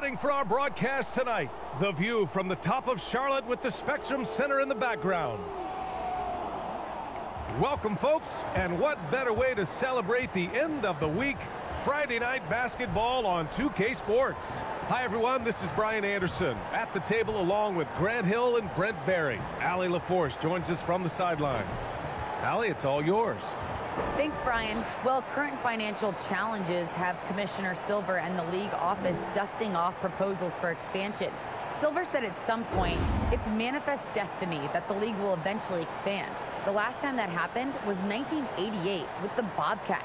setting for our broadcast tonight. The view from the top of Charlotte with the Spectrum Center in the background. Welcome, folks, and what better way to celebrate the end of the week? Friday night basketball on 2K Sports. Hi, everyone. This is Brian Anderson at the table along with Grant Hill and Brent Barry. Allie LaForce joins us from the sidelines. Allie, it's all yours. Thanks, Brian. Well, current financial challenges have Commissioner Silver and the league office dusting off proposals for expansion. Silver said at some point, it's manifest destiny that the league will eventually expand. The last time that happened was 1988 with the Bobcats.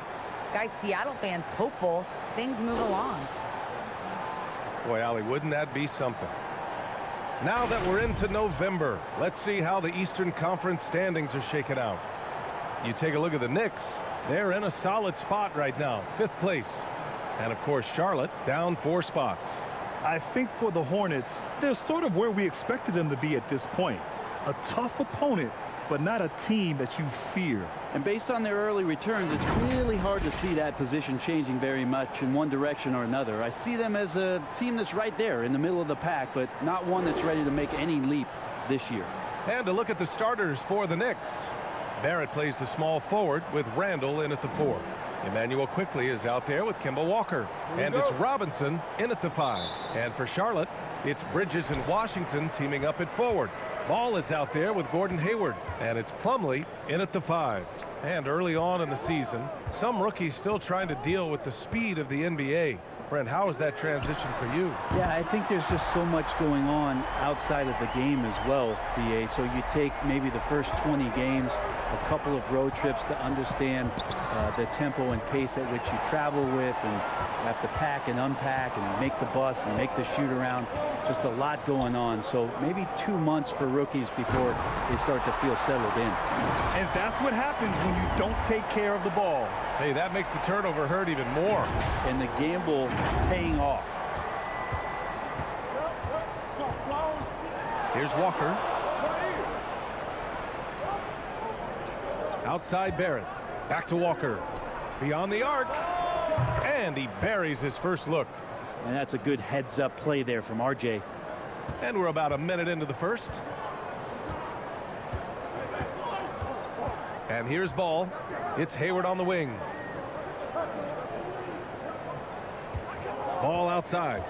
Guys, Seattle fans hopeful things move along. Boy, Allie, wouldn't that be something? Now that we're into November, let's see how the Eastern Conference standings are shaken out. You take a look at the Knicks. They're in a solid spot right now, 5th place. And, of course, Charlotte down 4 spots. I think for the Hornets, they're sort of where we expected them to be at this point. A tough opponent, but not a team that you fear. And based on their early returns, it's really hard to see that position changing very much in one direction or another. I see them as a team that's right there in the middle of the pack, but not one that's ready to make any leap this year. And to look at the starters for the Knicks. Barrett plays the small forward with Randall in at the 4. Emmanuel Quickly is out there with Kemba Walker. And it's Robinson in at the 5. And for Charlotte, it's Bridges and Washington teaming up at forward. Ball is out there with Gordon Hayward. And it's Plumlee in at the 5. And early on in the season, some rookies still trying to deal with the speed of the NBA. Brent, how is that transition for you? Yeah, I think there's just so much going on outside of the game as well, BA. So you take maybe the first 20 games, a couple of road trips to understand the tempo and pace at which you travel with, and you have to pack and unpack and make the bus and make the shoot around. Just a lot going on. So maybe 2 months for rookies before they start to feel settled in. And that's what happens when you don't take care of the ball. Hey, that makes the turnover hurt even more. And the gamble paying off. Here's Walker. Outside Barrett. Back to Walker. Beyond the arc. And he buries his first look. And that's a good heads-up play there from RJ. And we're about a minute into the first. And here's ball. It's Hayward on the wing. Ball outside.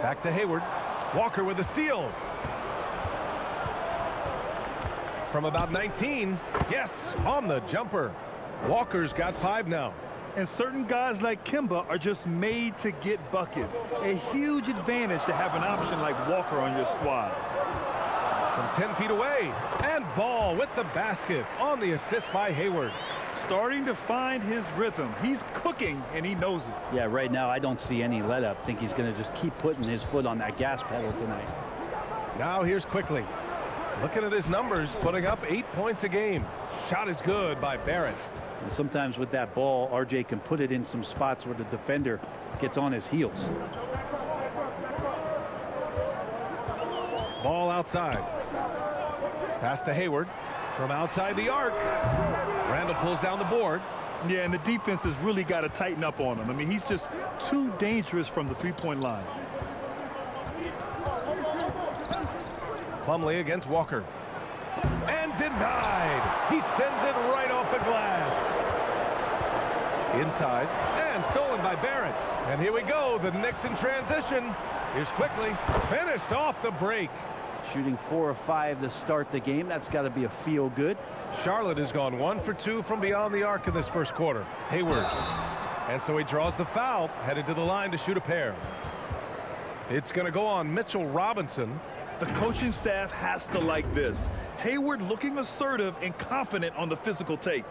Back to Hayward. Walker with a steal. From about 19. Yes, on the jumper. Walker's got 5 now. And certain guys like Kemba are just made to get buckets. A huge advantage to have an option like Walker on your squad. From 10 feet away. And ball with the basket on the assist by Hayward. Starting to find his rhythm. He's cooking, and he knows it. Yeah, right now I don't see any let-up. I think he's going to just keep putting his foot on that gas pedal tonight. Now here's Quickly. Looking at his numbers, putting up 8 points a game. Shot is good by Barrett. And sometimes with that ball, RJ can put it in some spots where the defender gets on his heels. Ball outside. Pass to Hayward from outside the arc. Randall pulls down the board. Yeah, and the defense has really got to tighten up on him. I mean, he's just too dangerous from the three-point line. Plumlee against Walker. And denied. He sends it right off the glass. Inside. And stolen by Barrett. And here we go. The Knicks in transition. Here's Quickly. Finished off the break. Shooting 4 of 5 to start the game. That's got to be a feel good. Charlotte has gone 1 for 2 from beyond the arc in this first quarter. Hayward. And so he draws the foul. Headed to the line to shoot a pair. It's going to go on Mitchell Robinson. The coaching staff has to like this. Hayward looking assertive and confident on the physical take.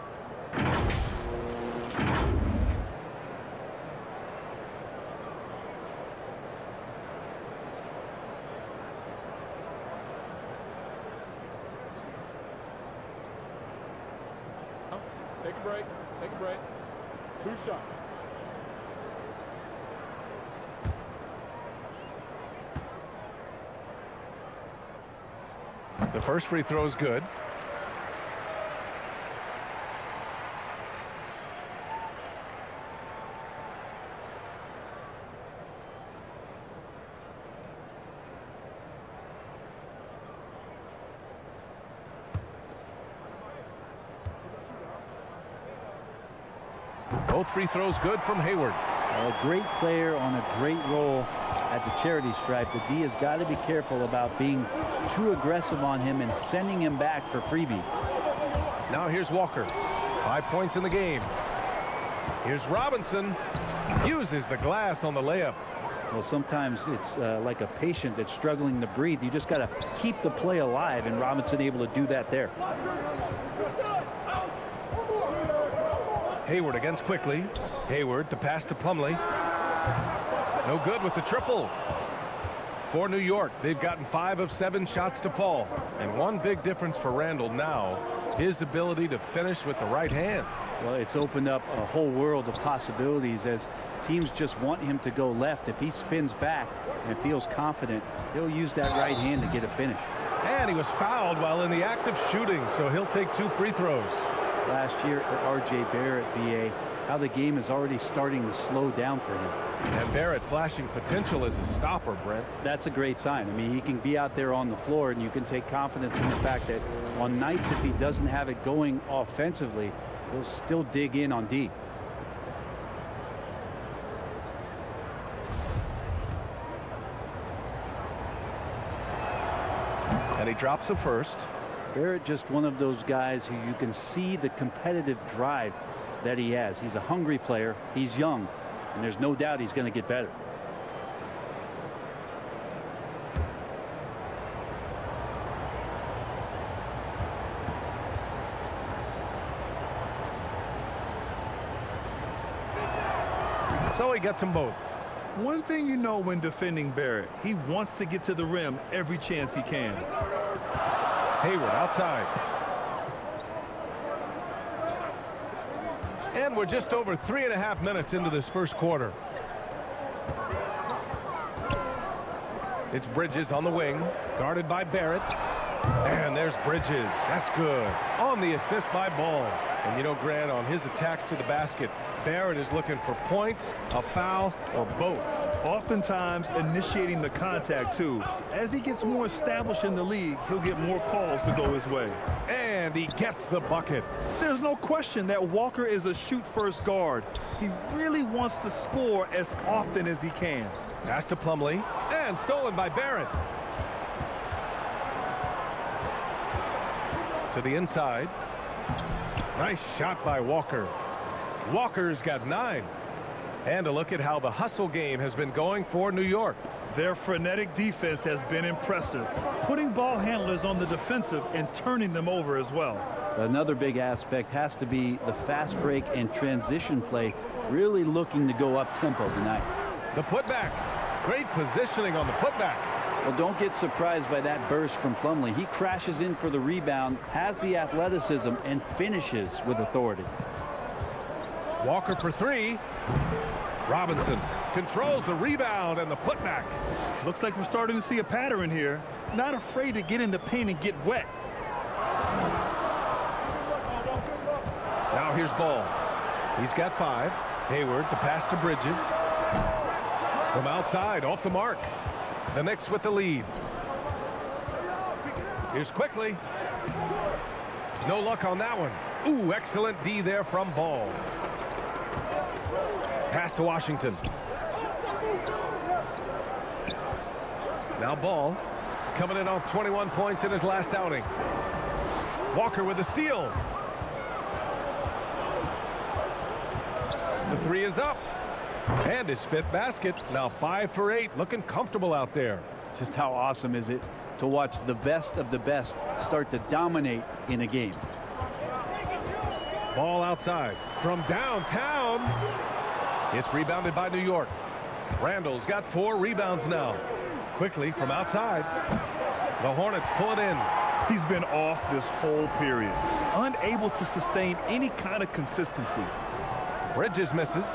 Take a break. Take a break. 2 shots. The first free throw is good. Both free throws good from Hayward. A great player on a great role at the charity stripe. The D has got to be careful about being too aggressive on him and sending him back for freebies. Now here's Walker. 5 points in the game. Here's Robinson. Uses the glass on the layup. Well, sometimes it's like a patient that's struggling to breathe. You just got to keep the play alive, and Robinson able to do that there. Hayward against Quickly. Hayward to pass to Plumlee. No good with the triple. For New York, they've gotten 5 of 7 shots to fall. And one big difference for Randall now, his ability to finish with the right hand. Well, it's opened up a whole world of possibilities as teams just want him to go left. If he spins back and feels confident, he'll use that right hand to get a finish. And he was fouled while in the act of shooting, so he'll take 2 free throws. Last year for R.J. Barrett, BA, how the game is already starting to slow down for him. And Barrett flashing potential as a stopper, Brent. That's a great sign. I mean, he can be out there on the floor, and you can take confidence in the fact that on nights if he doesn't have it going offensively, he'll still dig in on D. And he drops a first. Barrett just one of those guys who you can see the competitive drive that he has. He's a hungry player. He's young, and there's no doubt he's going to get better. So he gets them both. One thing you know when defending Barrett, he wants to get to the rim every chance he can. Hayward outside. And we're just over 3.5 minutes into this first quarter. It's Bridges on the wing, guarded by Barrett. And there's Bridges. That's good. On the assist by Ball. And you know, Grant, on his attacks to the basket, Barrett is looking for points, a foul, or both. Oftentimes initiating the contact, too. As he gets more established in the league, he'll get more calls to go his way. And he gets the bucket. There's no question that Walker is a shoot-first guard. He really wants to score as often as he can. Pass to Plumlee, and stolen by Barrett. To the inside. Nice shot by Walker. Walker's got 9. And a look at how the hustle game has been going for New York. Their frenetic defense has been impressive, putting ball handlers on the defensive and turning them over as well. Another big aspect has to be the fast break and transition play, really looking to go up tempo tonight. The putback. Great positioning on the putback. Well, don't get surprised by that burst from Plumlee. He crashes in for the rebound, has the athleticism, and finishes with authority. Walker for 3. Robinson controls the rebound and the putback. Looks like we're starting to see a pattern here. Not afraid to get in the paint and get wet. Now here's Ball. He's got 5. Hayward to pass to Bridges. From outside, off the mark. The Knicks with the lead. Here's Quickly. No luck on that one. Ooh, excellent D there from Ball. Pass to Washington. Now Ball coming in off 21 points in his last outing. Walker with a steal. The 3 is up. And his 5th basket. Now 5 for 8. Looking comfortable out there. Just how awesome is it to watch the best of the best start to dominate in a game. Ball outside from downtown. It's rebounded by New York. Randall's got 4 rebounds now. Quickly from outside. The Hornets pull it in. He's been off this whole period, unable to sustain any kind of consistency. Bridges misses.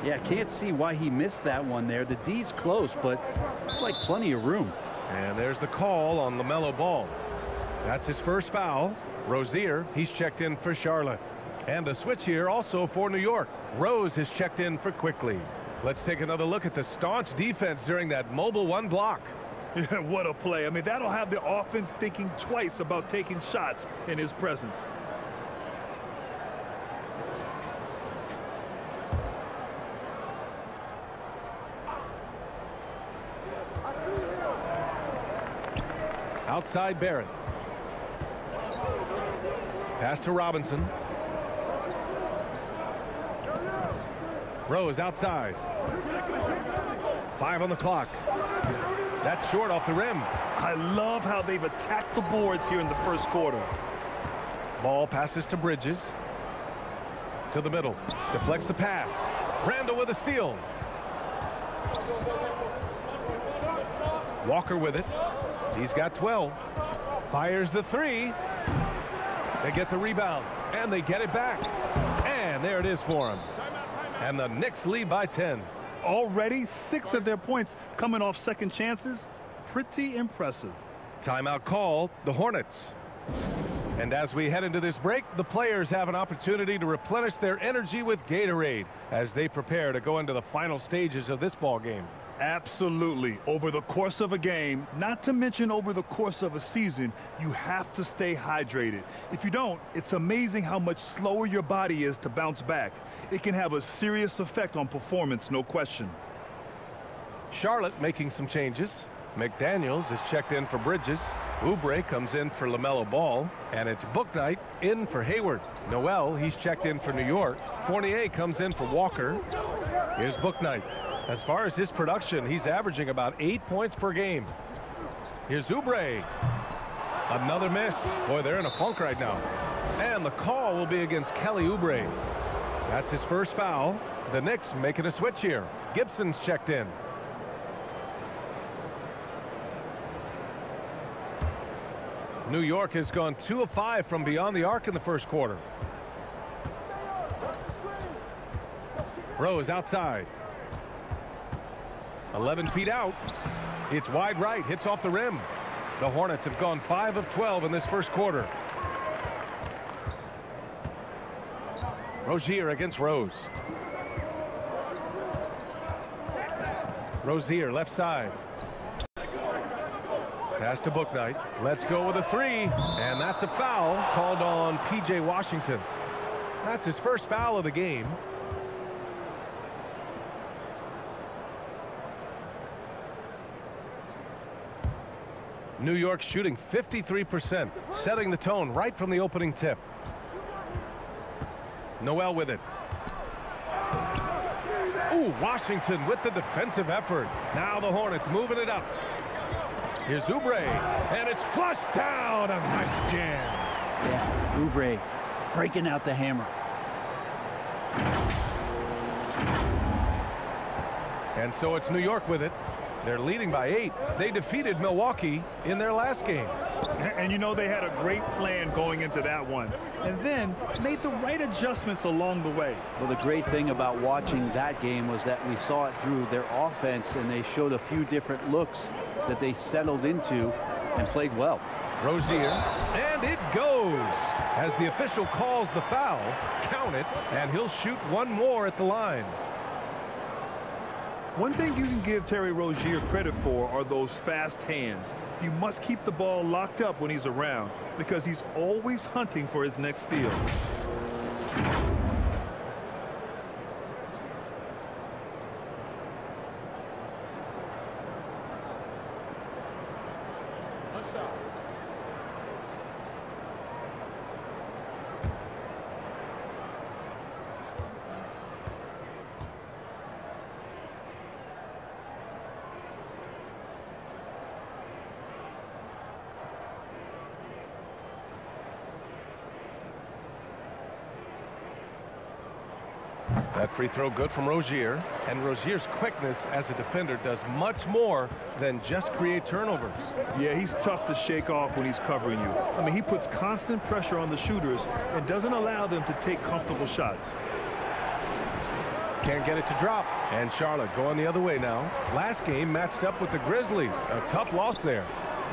Yeah, can't see why he missed that one there. The D's close, but looks like plenty of room. And there's the call on LaMelo Ball. That's his first foul. Rozier, he's checked in for Charlotte. And a switch here also for New York. Rose has checked in for Quickly. Let's take another look at the staunch defense during that mobile 1 block. Yeah, what a play. I mean, that'll have the offense thinking twice about taking shots in his presence. Outside Barrett. Pass to Robinson. Rose outside. 5 on the clock. That's short off the rim. I love how they've attacked the boards here in the first quarter. Ball passes to Bridges. To the middle. Deflects the pass. Randall with a steal. Walker with it. He's got 12. Fires the 3. They get the rebound. And they get it back. And there it is for him. And the Knicks lead by 10. Already 6 of their points coming off second chances. Pretty impressive. Timeout called, the Hornets. And as we head into this break, the players have an opportunity to replenish their energy with Gatorade as they prepare to go into the final stages of this ball game. Absolutely. Over the course of a game, not to mention over the course of a season, you have to stay hydrated. If you don't, it's amazing how much slower your body is to bounce back. It can have a serious effect on performance, no question. Charlotte making some changes. McDaniels is checked in for Bridges. Oubre comes in for LaMelo Ball. And it's Bouknight in for Hayward. Noel, he's checked in for New York. Fournier comes in for Walker. Here's Bouknight. As far as his production, he's averaging about 8 points per game. Here's Oubre. Another miss. Boy, they're in a funk right now. And the call will be against Kelly Oubre. That's his first foul. The Knicks making a switch here. Gibson's checked in. New York has gone 2 of 5 from beyond the arc in the first quarter. Rose outside. 11 feet out. It's wide right. Hits off the rim. The Hornets have gone 5 of 12 in this first quarter. Rozier against Rose. Rozier left side. Pass to Bouknight. Let's go with a 3. And that's a foul called on P.J. Washington. That's his first foul of the game. New York shooting 53%, setting the tone right from the opening tip. Noel with it. Ooh, Washington with the defensive effort. Now the Hornets moving it up. Here's Oubre, and it's flushed down. A nice jam. Yeah, Oubre breaking out the hammer. And so it's New York with it. They're leading by 8. They defeated Milwaukee in their last game. And you know they had a great plan going into that one. And then made the right adjustments along the way. Well, the great thing about watching that game was that we saw it through their offense, and they showed a few different looks that they settled into and played well. Rozier, and it goes. As the official calls the foul, count it, and he'll shoot one more at the line. One thing you can give Terry Rozier credit for are those fast hands. You must keep the ball locked up when he's around because he's always hunting for his next steal. That free throw good from Rozier, and Rozier's quickness as a defender does much more than just create turnovers. Yeah, he's tough to shake off when he's covering you. I mean, he puts constant pressure on the shooters and doesn't allow them to take comfortable shots. Can't get it to drop, and Charlotte going the other way now. Last game matched up with the Grizzlies. A tough loss there.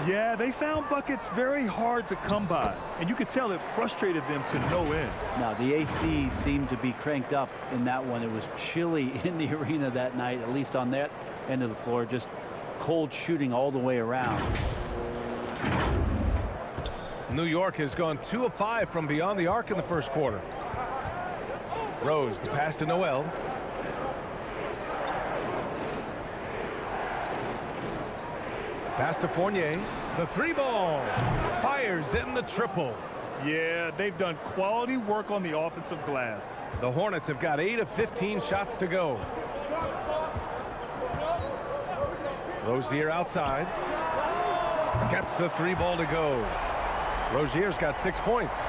Yeah, they found buckets very hard to come by, and you could tell it frustrated them to no end. Now, the AC seemed to be cranked up in that one. It was chilly in the arena that night, at least on that end of the floor. Just cold shooting all the way around. New York has gone 2 of 5 from beyond the arc in the first quarter. Rose, the pass to Noel. Pass to Fournier. The three ball. Fires in the triple. Yeah, they've done quality work on the offensive glass. The Hornets have got 8 of 15 shots to go. Rozier outside. Gets the three ball to go. Rozier's got 6 points.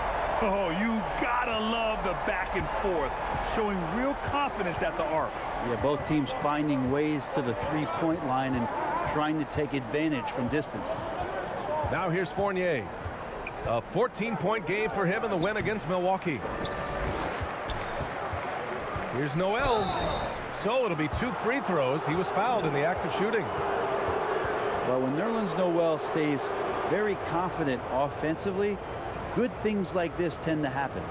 Oh, you gotta love the back and forth, showing real confidence at the arc. Yeah, both teams finding ways to the three-point line and trying to take advantage from distance. Now here's Fournier. A 14-point game for him in the win against Milwaukee. Here's Noel. So it'll be 2 free throws. He was fouled in the act of shooting. Well, when Nerlens Noel stays very confident offensively, good things like this tend to happen.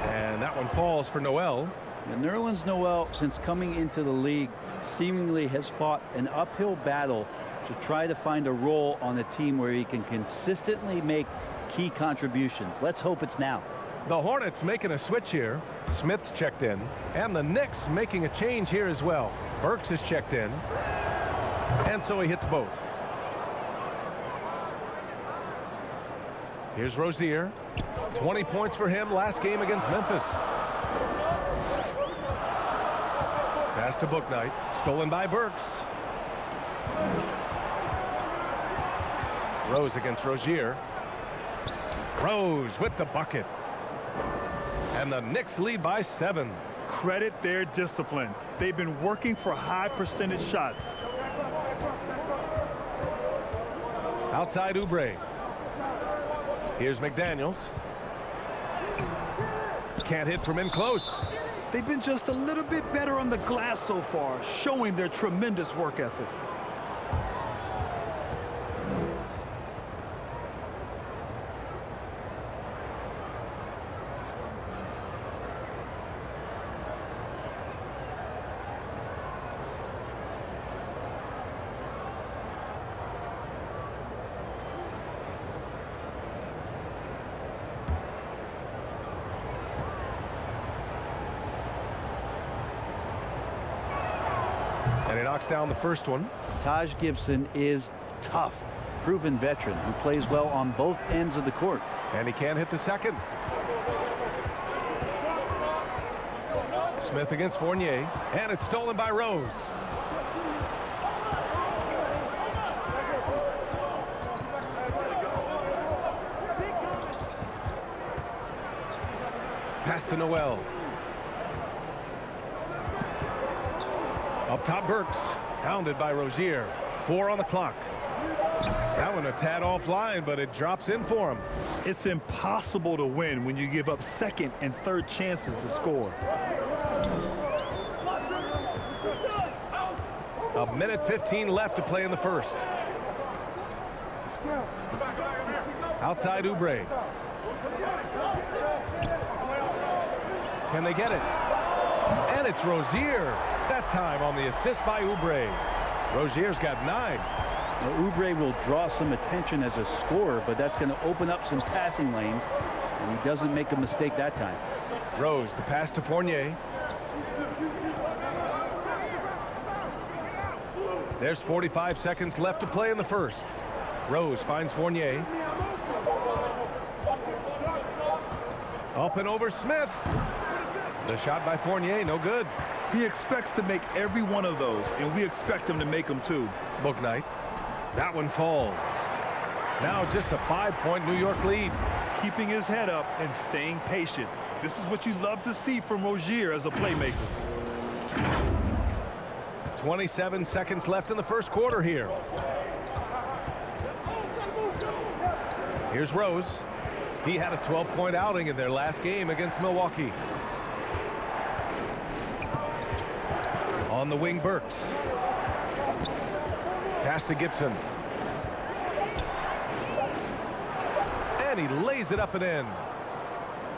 And that one falls for Noel. And Nerlens Noel, since coming into the league, seemingly has fought an uphill battle to try to find a role on a team where he can consistently make key contributions. Let's hope it's now. The Hornets making a switch here. Smith's checked in. And the Knicks making a change here as well. Burks is checked in. And so he hits both. Here's Rozier. 20 points for him last game against Memphis. Pass to Bouknight. Stolen by Burks. Rose against Rozier. Rose with the bucket. And the Knicks lead by 7. Credit their discipline. They've been working for high percentage shots. Outside Oubre. Here's McDaniels. Can't hit from in close. They've been just a little bit better on the glass so far, showing their tremendous work ethic. And he knocks down the first one. Taj Gibson is tough, proven veteran who plays well on both ends of the court. And he can't hit the second. Smith against Fournier. And it's stolen by Rose. Pass to Noel. Up top, Burks. Hounded by Rozier. 4 on the clock. That one a tad offline, but it drops in for him. It's impossible to win when you give up second and third chances to score. A minute 15 left to play in the first. Outside Oubre. Can they get it? And it's Rozier. That time on the assist by Oubre. Rozier's got 9. Now, Oubre will draw some attention as a scorer, but that's going to open up some passing lanes, and he doesn't make a mistake that time. Rose, the pass to Fournier. There's 45 seconds left to play in the first. Rose finds Fournier. Up and over Smith. The shot by Fournier, no good. He expects to make every one of those, and we expect him to make them too. Bouknight. That one falls. Now just a 5-point New York lead. Keeping his head up and staying patient. This is what you love to see from Rozier as a playmaker. 27 seconds left in the first quarter here. Here's Rose. He had a 12-point outing in their last game against Milwaukee. On the wing, Burks. Pass to Gibson. And he lays it up and in.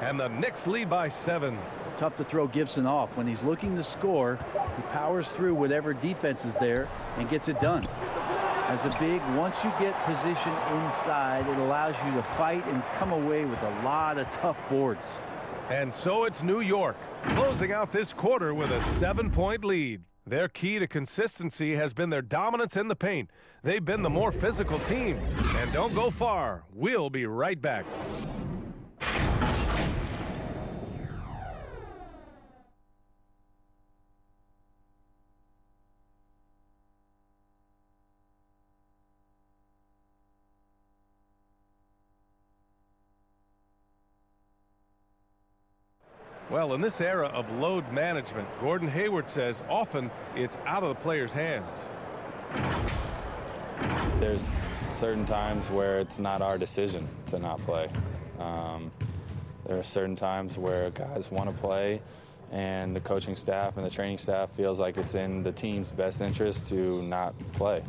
And the Knicks lead by 7. tough to throw Gibson off. When he's looking to score, he powers through whatever defense is there and gets it done. As a big, once you get position inside, it allows you to fight and come away with a lot of tough boards. And so it's New York closing out this quarter with a 7-point lead. Their key to consistency has been their dominance in the paint. They've been the more physical team. And don't go far. We'll be right back. Well, in this era of load management, Gordon Hayward says often it's out of the player's hands. There's certain times where it's not our decision to not play. There are certain times where guys want to play, and the coaching staff and the training staff feels like it's in the team's best interest to not play.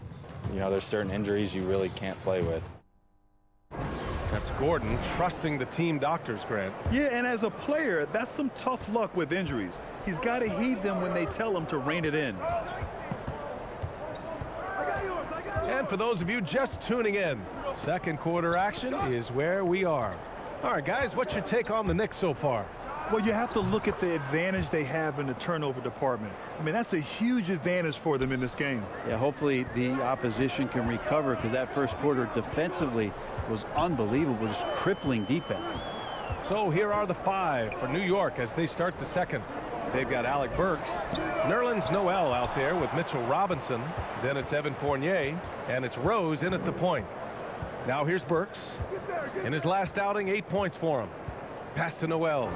You know, there's certain injuries you really can't play with. That's Gordon trusting the team doctors, Grant. Yeah, and as a player, that's some tough luck with injuries. He's got to heed them when they tell him to rein it in. And for those of you just tuning in, second quarter action is where we are. All right, guys, what's your take on the Knicks so far? Well, you have to look at the advantage they have in the turnover department. I mean, that's a huge advantage for them in this game. Yeah, hopefully the opposition can recover, because that first quarter defensively was unbelievable, just crippling defense. So here are the 5 for New York as they start the second. They've got Alec Burks, Nerlens Noel out there with Mitchell Robinson. Then it's Evan Fournier, and it's Rose in at the point. Now here's Burks. In his last outing, 8 points for him. Pass to Noel.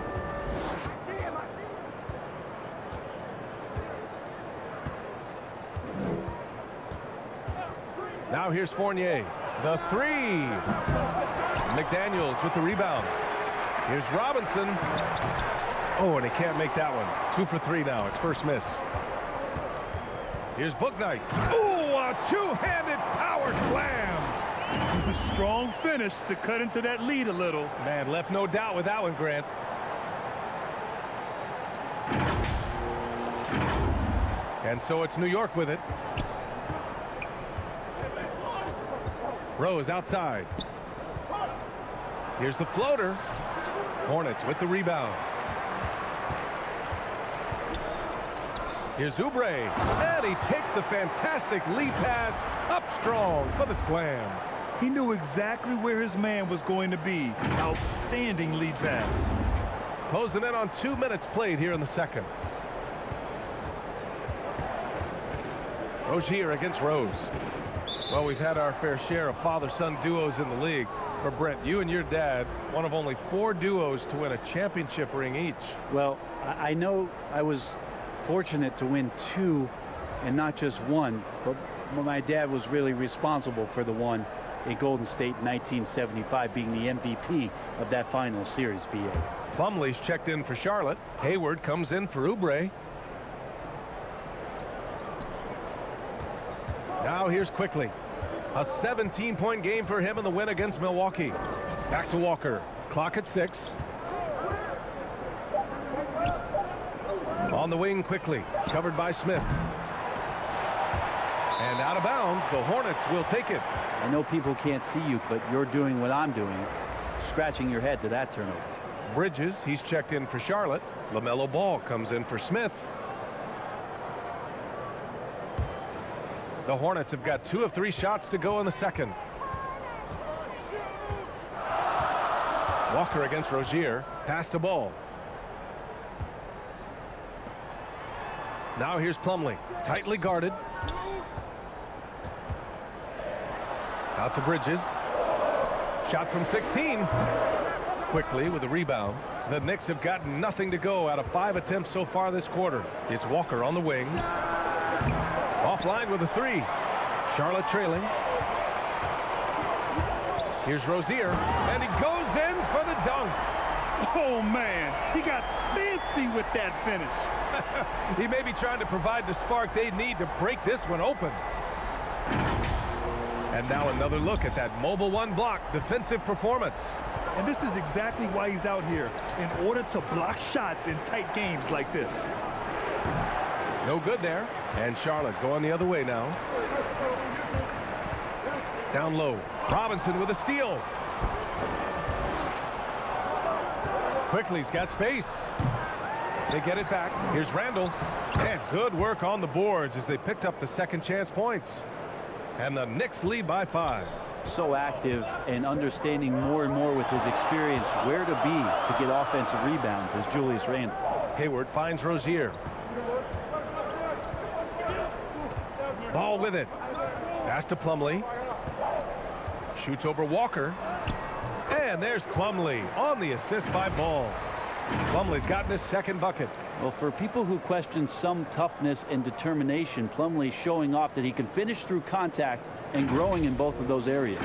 Now here's Fournier. The 3. McDaniels with the rebound. Here's Robinson. Oh, and he can't make that one. 2 for 3 now. His first miss. Here's Bouknight. Oh, a two-handed power slam. A strong finish to cut into that lead a little. Man, left no doubt with that one, Grant. And so it's New York with it. Rose outside. Here's the floater. Hornets with the rebound. Here's Oubre. And he takes the fantastic lead pass up strong for the slam. He knew exactly where his man was going to be. Outstanding lead pass. Closing in on 2 minutes played here in the second. Rozier against Rose. Well, we've had our fair share of father-son duos in the league. But Brent, you and your dad, one of only 4 duos to win a championship ring each. Well, I know I was fortunate to win 2 and not just 1, but my dad was really responsible for the one in Golden State in 1975, being the MVP of that final series, B.A. Plumlee's checked in for Charlotte. Hayward comes in for Oubre. Now here's Quickly. A 17-point game for him in the win against Milwaukee. Back to Walker. Clock at 6. On the wing Quickly. Covered by Smith. And out of bounds, the Hornets will take it. I know people can't see you, but you're doing what I'm doing, scratching your head to that turnover. Bridges, he's checked in for Charlotte. LaMelo Ball comes in for Smith. The Hornets have got 2 of 3 shots to go in the second. Walker against Rozier. Pass to Ball. Now here's Plumlee. Tightly guarded. Out to Bridges. Shot from 16. Quickly with a rebound. The Knicks have gotten nothing to go out of 5 attempts so far this quarter. It's Walker on the wing. Offline with a 3. Charlotte trailing. Here's Rozier. And he goes in for the dunk. Oh, man. He got fancy with that finish. He may be trying to provide the spark they need to break this one open. And now another look at that mobile 1 block defensive performance. And this is exactly why he's out here, in order to block shots in tight games like this. No good there. And Charlotte going the other way now. Down low. Robinson with a steal. Quickly, he's got space. They get it back. Here's Randall. And good work on the boards as they picked up the second chance points. And the Knicks lead by 5. So active and understanding more and more with his experience where to be to get offensive rebounds as Julius Randle. Hayward finds Rozier. Ball with it. Pass to Plumlee. Shoots over Walker. And there's Plumlee on the assist by Ball. Plumlee's gotten his second bucket. Well, for people who question some toughness and determination, Plumlee showing off that he can finish through contact and growing in both of those areas.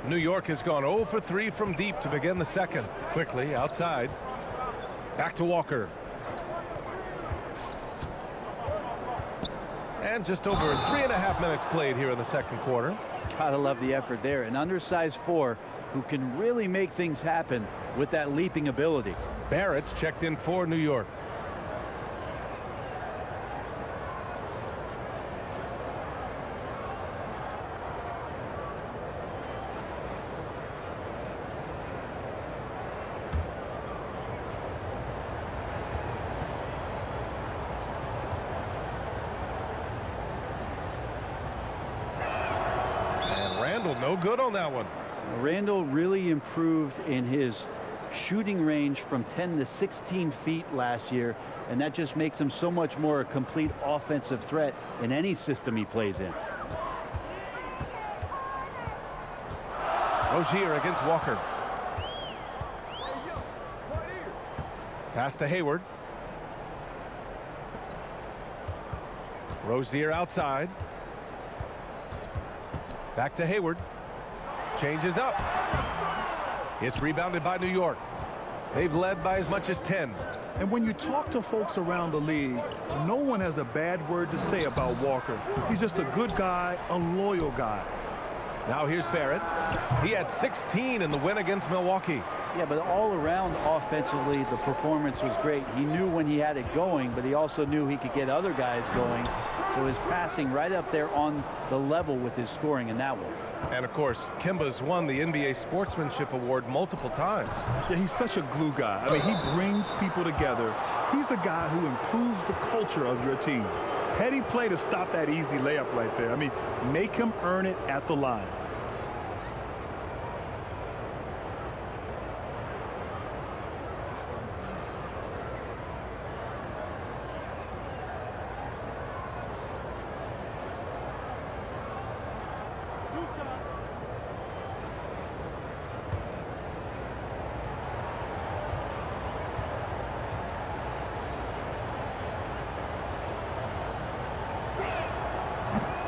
New York has gone 0 for 3 from deep to begin the second. Quickly outside. Back to Walker. And just over 3.5 minutes played here in the second quarter. Gotta love the effort there. An undersized 4 who can really make things happen with that leaping ability. Barrett's checked in for New York. No good on that one. Randall really improved in his shooting range from 10 to 16 feet last year, and that just makes him so much more a complete offensive threat in any system he plays in. Rozier against Walker. Pass to Hayward. Rozier outside. Back to Hayward. Changes up. It's rebounded by New York. They've led by as much as 10. And when you talk to folks around the league, no one has a bad word to say about Walker. He's just a good guy, a loyal guy. Now here's Barrett. He had 16 in the win against Milwaukee. Yeah, but all around offensively, the performance was great. He knew when he had it going, but he also knew he could get other guys going. So his passing right up there on the level with his scoring in that one. And of course, Kimba's won the NBA Sportsmanship Award multiple times. Yeah, he's such a glue guy. I mean, he brings people together. He's a guy who improves the culture of your team. Heady play to stop that easy layup right there. I mean, make him earn it at the line.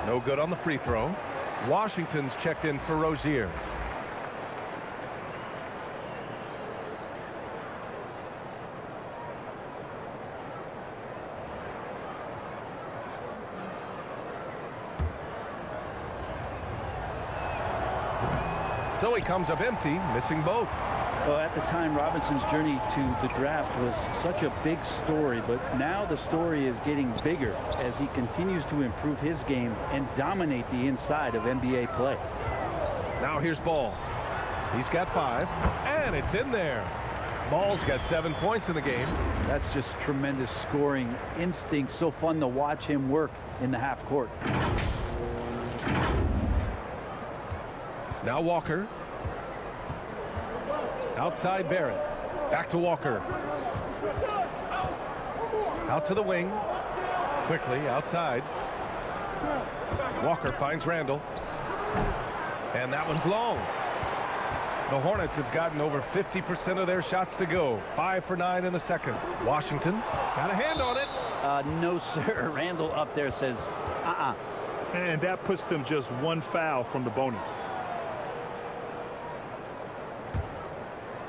No good on the free throw. Washington's checked in for Rozier. So he comes up empty, missing both. Well, at the time, Robinson's journey to the draft was such a big story, but now the story is getting bigger as he continues to improve his game and dominate the inside of NBA play. Now here's Ball. He's got 5, and it's in there. Ball's got 7 points in the game. That's just tremendous scoring instinct. So fun to watch him work in the half court. Now Walker. Outside Barrett. Back to Walker. Out to the wing. Quickly outside. Walker finds Randall. And that one's long. The Hornets have gotten over 50% of their shots to go. 5 for 9 in the second. Washington got a hand on it. No, sir. Randall up there says, And that puts them just 1 foul from the bonus.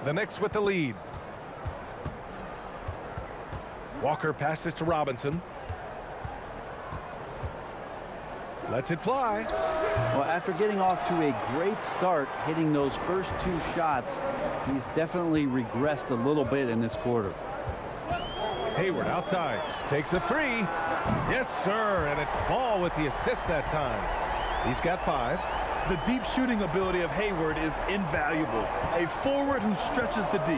The Knicks with the lead. Walker passes to Robinson. Lets it fly. Well, after getting off to a great start, hitting those first 2 shots, he's definitely regressed a little bit in this quarter. Hayward outside. Takes a 3. Yes, sir. And it's Ball with the assist that time. He's got 5. The deep shooting ability of Hayward is invaluable. A forward who stretches the D.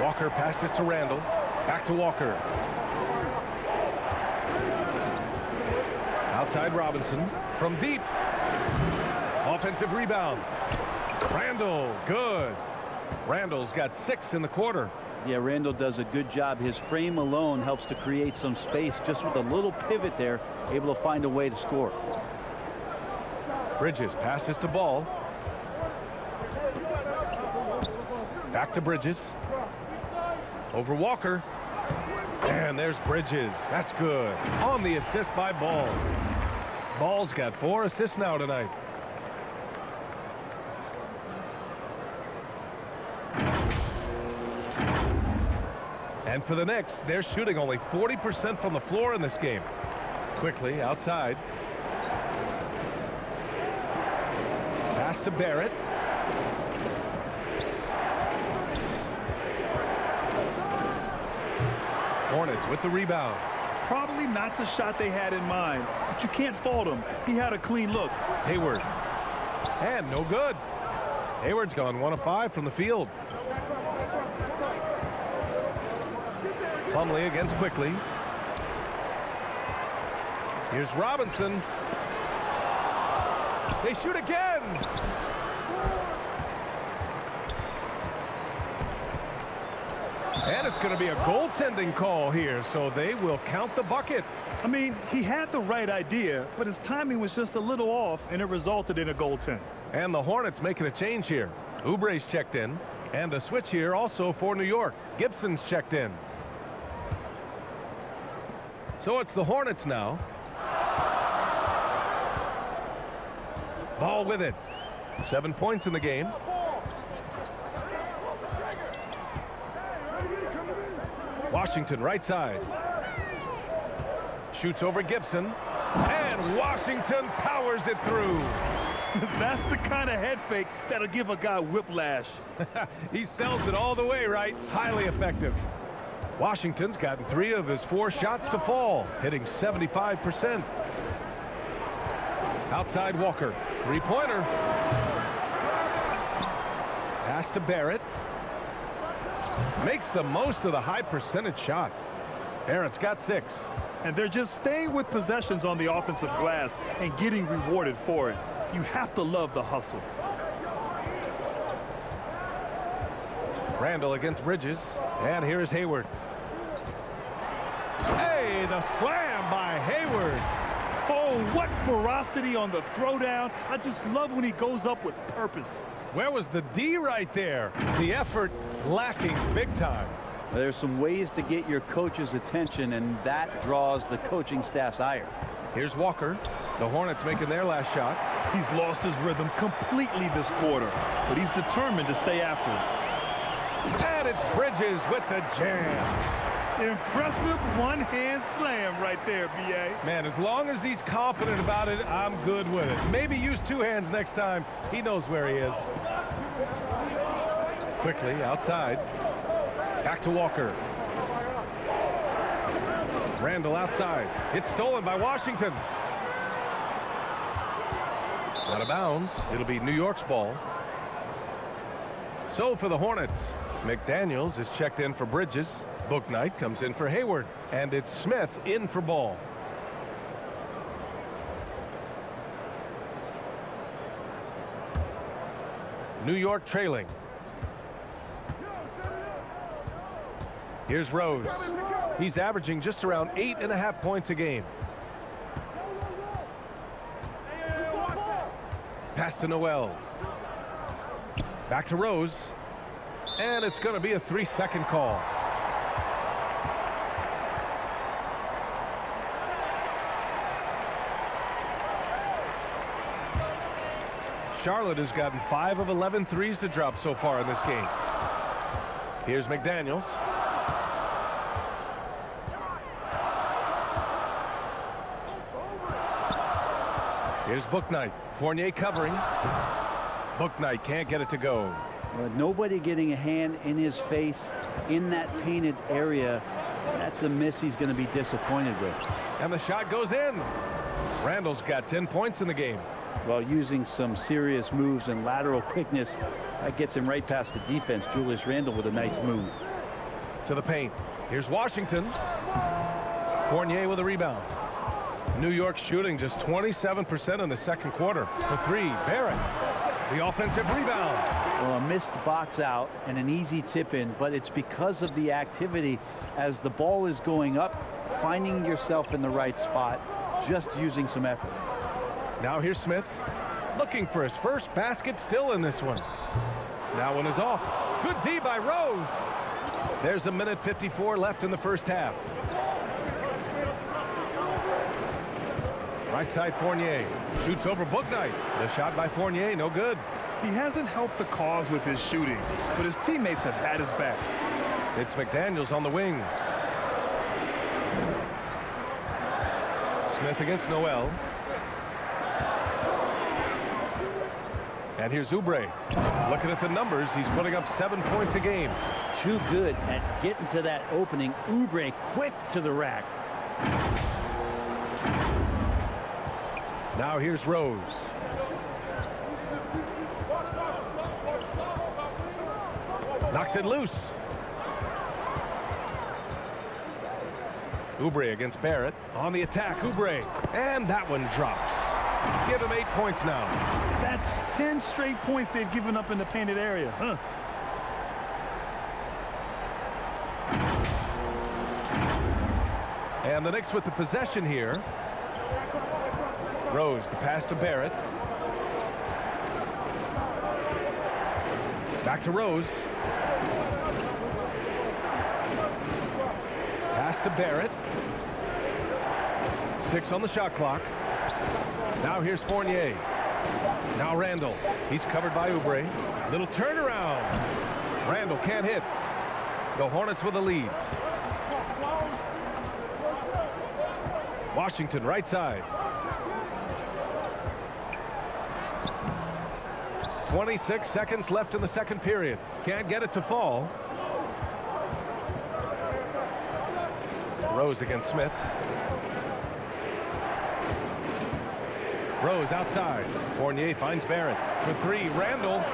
Walker passes to Randall. Back to Walker. Outside Robinson. From deep. Offensive rebound. Randall, good. Randall's got 6 in the quarter. Yeah, Randall does a good job. His frame alone helps to create some space. Just with a little pivot there, able to find a way to score. Bridges passes to Ball. Back to Bridges. Over Walker. And there's Bridges. That's good. On the assist by Ball. Ball's got 4 assists now tonight. And for the Knicks, they're shooting only 40% from the floor in this game. Quickly outside. Pass to Barrett. Hornets with the rebound. Probably not the shot they had in mind, but you can't fault him. He had a clean look. Hayward. And no good. Hayward's gone 1 of 5 from the field. Plumlee against Quickly. Here's Robinson. They shoot again. And it's going to be a goaltending call here, so they will count the bucket. I mean, he had the right idea, but his timing was just a little off, and it resulted in a goaltend. And the Hornets making a change here. Oubre's checked in, and a switch here also for New York. Gibson's checked in. So it's the Hornets now. Ball with it. 7 points in the game. Washington right side. Shoots over Gibson. And Washington powers it through. That's the kind of head fake that'll give a guy whiplash. He sells it all the way, right? Highly effective. Washington's gotten 3 of his 4 shots to fall, hitting 75%. Outside Walker. 3-pointer. Pass to Barrett. Makes the most of the high percentage shot. Barrett's got 6. And they're just staying with possessions on the offensive glass and getting rewarded for it. You have to love the hustle. Randall against Bridges. And here is Hayward. Hey, the slam by Hayward. Oh, what ferocity on the throwdown. I just love when he goes up with purpose. Where was the D right there? The effort lacking big time. There's some ways to get your coach's attention, and that draws the coaching staff's ire. Here's Walker. The Hornets making their last shot. He's lost his rhythm completely this quarter, but he's determined to stay after it. And it's Bridges with the jam. Impressive one-hand slam right there, B.A. Man, as long as he's confident about it, I'm good with it. Maybe use 2 hands next time. He knows where he is. Quickly outside. Back to Walker. Randall outside. It's stolen by Washington. Out of bounds. It'll be New York's ball. So for the Hornets, McDaniels is checked in for Bridges. Booknight comes in for Hayward. And it's Smith in for Ball. New York trailing. Here's Rose. He's averaging just around 8.5 points a game. Pass to Noel. Back to Rose. And it's going to be a 3-second call. Charlotte has gotten 5 of 11 threes to drop so far in this game. Here's McDaniels. Here's Bouknight. Fournier covering. Bouknight can't get it to go. Nobody getting a hand in his face in that painted area. That's a miss he's going to be disappointed with. And the shot goes in. Randall's got 10 points in the game. Well, using some serious moves and lateral quickness, that gets him right past the defense. Julius Randle with a nice move. To the paint. Here's Washington. Fournier with a rebound. New York shooting just 27% in the second quarter. For three, Barrett. The offensive rebound. Well, a missed box out and an easy tip in, but it's because of the activity as the ball is going up, finding yourself in the right spot, just using some effort. Now here's Smith, looking for his first basket, still in this one. That one is off. Good D by Rose. There's a minute 54 left in the first half. Right side Fournier shoots over Bouknight. The shot by Fournier, no good. He hasn't helped the cause with his shooting, but his teammates have had his back. It's McDaniels on the wing. Smith against Noel. And here's Oubre. Looking at the numbers, he's putting up 7 points a game. Too good at getting to that opening. Oubre quick to the rack. Now here's Rose. Knocks it loose. Oubre against Barrett. On the attack, Oubre. And that one drops. Give him 8 points now. That's 10 straight points they've given up in the painted area. Huh. And the Knicks with the possession here. Rose, the pass to Barrett. Back to Rose. Pass to Barrett. 6 on the shot clock. Now here's Fournier. Now Randall. He's covered by Oubre. Little turnaround. Randall can't hit. The Hornets with a lead. Washington right side. 26 seconds left in the second period. Can't get it to fall. Rose against Smith. Rose outside. Fournier finds Barrett. For three, Randall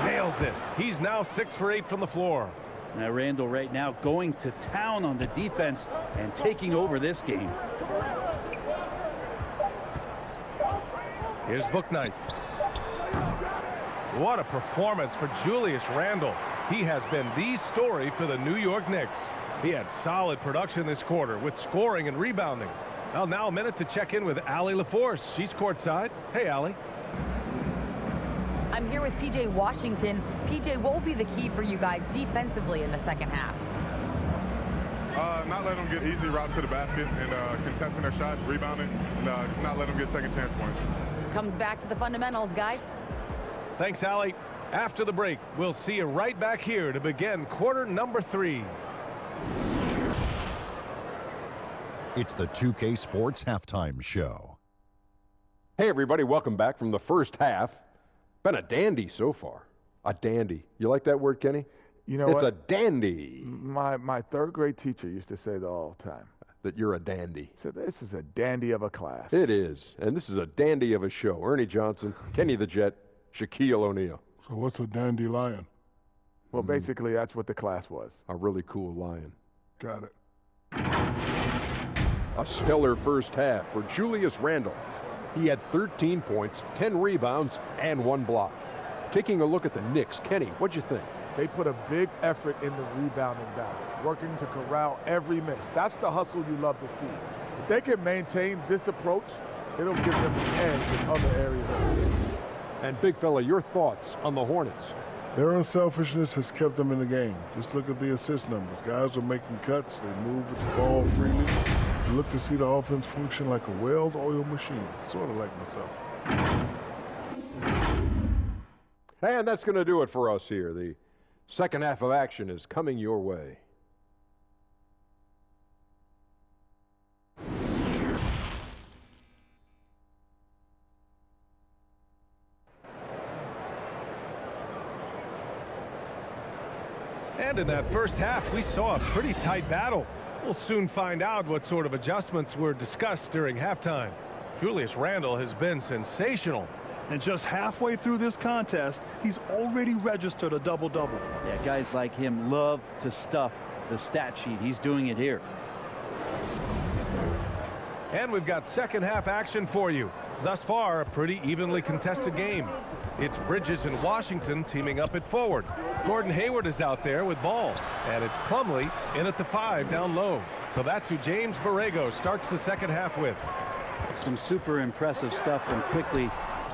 nails it. He's now 6 for 8 from the floor. Now Randall right now going to town on the defense and taking over this game. Here's Bouknight. What a performance for Julius Randle. He has been the story for the New York Knicks. He had solid production this quarter with scoring and rebounding. Well, now a minute to check in with Allie LaForce. She's courtside. Hey, Allie. I'm here with PJ Washington. PJ, what will be the key for you guys defensively in the second half? Not letting them get easy routes to the basket and contesting their shots, rebounding, and not letting them get second chance points. Comes back to the fundamentals, guys. Thanks, Allie. After the break, we'll see you right back here to begin quarter number 3. It's the 2K Sports Halftime Show. Hey, everybody. Welcome back from the first half. Been a dandy so far. A dandy. You like that word, Kenny? You know it's what? a dandy. My third grade teacher used to say that all the time. That you're a dandy. So this is a dandy of a class. It is. And this is a dandy of a show. Ernie Johnson, Kenny the Jet, Shaquille O'Neal. So what's a dandelion? Well, basically, that's what the class was. A really cool lion. Got it. A stellar first half for Julius Randle. He had 13 points, 10 rebounds, and 1 block. Taking a look at the Knicks, Kenny, what'd you think? They put a big effort in the rebounding battle, working to corral every miss. That's the hustle you love to see. If they can maintain this approach, it'll give them an edge in other areas. And big fella, your thoughts on the Hornets? Their unselfishness has kept them in the game. Just look at the assist numbers. Guys are making cuts. They move with the ball freely. You look to see the offense function like a well-oiled machine, sort of like myself. And that's going to do it for us here. The second half of action is coming your way. And in that first half, we saw a pretty tight battle. We'll soon find out what sort of adjustments were discussed during halftime. Julius Randle has been sensational. And just halfway through this contest, he's already registered a double-double. Yeah, guys like him love to stuff the stat sheet. He's doing it here. And we've got second half action for you. Thus far, a pretty evenly contested game. It's Bridges and Washington teaming up at forward. Gordon Hayward is out there with ball. And it's Plumlee in at the 5 down low. So that's who James Borrego starts the second half with. Some super impressive stuff from Quickly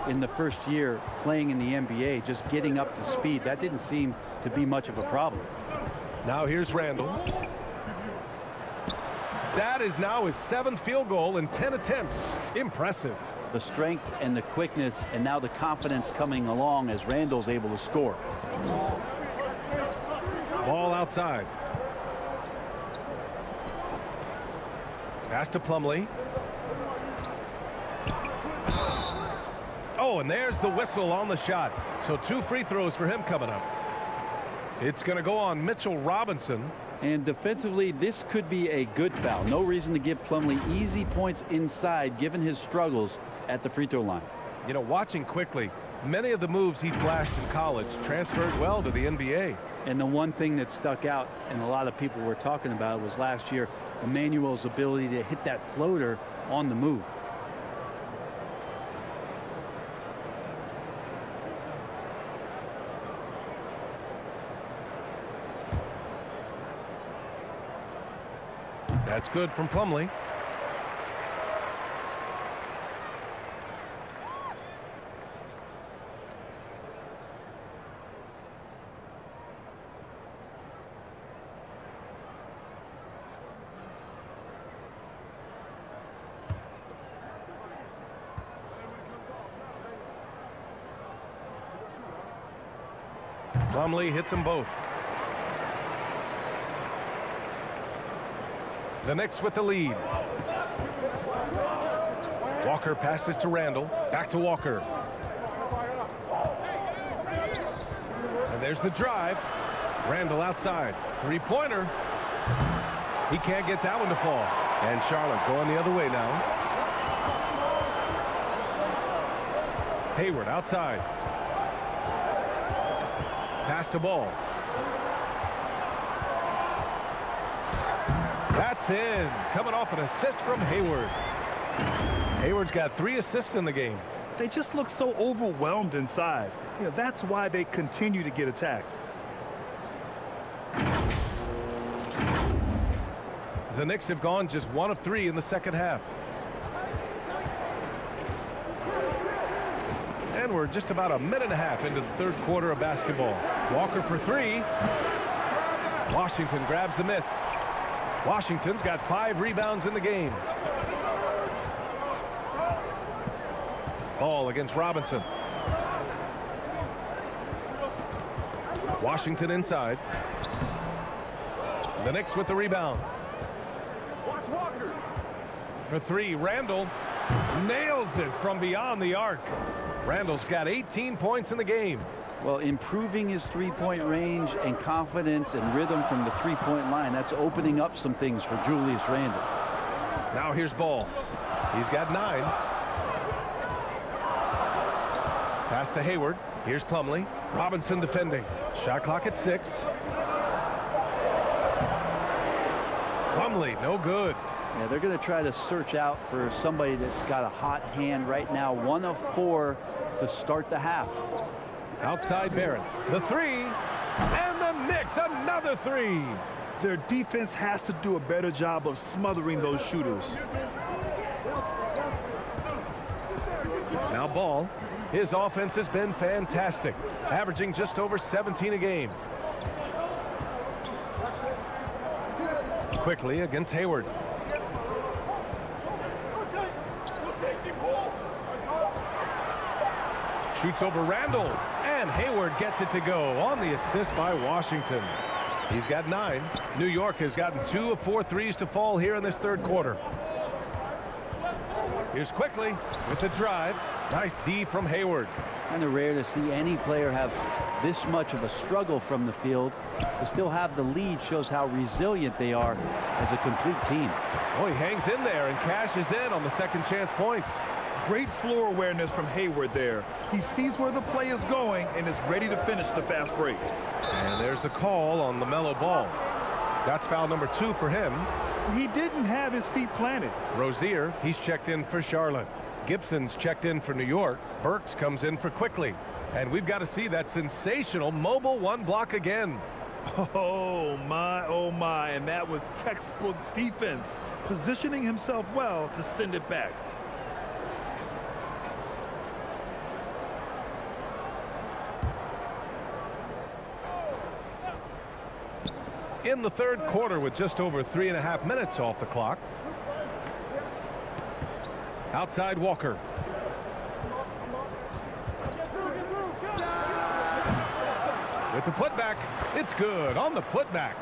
in the first year playing in the NBA, just getting up to speed. That didn't seem to be much of a problem. Now here's Randle. That is now his 7th field goal in 10 attempts. Impressive. The strength and the quickness, and now the confidence coming along as Randle's able to score. Ball outside. Pass to Plumlee. Oh, and there's the whistle on the shot. So 2 free throws for him coming up. It's going to go on Mitchell Robinson. And defensively, this could be a good foul. No reason to give Plumlee easy points inside, given his struggles at the free throw line. You know, watching Quickly, many of the moves he flashed in college transferred well to the NBA. And the one thing that stuck out, and a lot of people were talking about, was last year, Emmanuel's ability to hit that floater on the move. That's good from Plumlee. Plumlee hits them both. The Knicks with the lead. Walker passes to Randle. Back to Walker. And there's the drive. Randle outside. Three-pointer. He can't get that one to fall. And Charlotte going the other way now. Hayward outside. Pass to Ball. That's in. Coming off an assist from Hayward. Hayward's got 3 assists in the game. They just look so overwhelmed inside. You know, that's why they continue to get attacked. The Knicks have gone just 1 of 3 in the second half. And we're just about a minute and a half into the third quarter of basketball. Walker for 3. Washington grabs the miss. Washington's got 5 rebounds in the game. Ball against Robinson. Washington inside. The Knicks with the rebound. For 3, Randle nails it from beyond the arc. Randle's got 18 points in the game. Well, improving his three-point range and confidence and rhythm from the three-point line, that's opening up some things for Julius Randle. Now here's Ball. He's got 9. Pass to Hayward. Here's Plumlee. Robinson defending. Shot clock at 6. Plumlee, no good. Yeah, they're going to try to search out for somebody that's got a hot hand right now. 1 of 4 to start the half. Outside Barrett. The 3. And the Knicks, another 3. Their defense has to do a better job of smothering those shooters. Now Ball. His offense has been fantastic, averaging just over 17 a game. Quickly against Hayward. Shoots over Randle, and Hayward gets it to go on the assist by Washington. He's got 9. New York has gotten 2 of 4 threes to fall here in this third quarter. Here's quickly with the drive. Nice D from Hayward. Kind of rare to see any player have this much of a struggle from the field. To still have the lead shows how resilient they are as a complete team. Oh, he hangs in there and cashes in on the second chance points. Great floor awareness from Hayward there. He sees where the play is going and is ready to finish the fast break. And there's the call on the mellow ball. That's foul number 2 for him. He didn't have his feet planted. Rozier, he's checked in for Charlotte. Gibson's checked in for New York. Burks comes in for Quickly. And we've got to see that sensational mobile 1 block again. Oh my, and that was textbook defense, positioning himself well to send it back. In the third quarter with just over 3.5 minutes off the clock. Outside Walker. With the putback, it's good on the putback.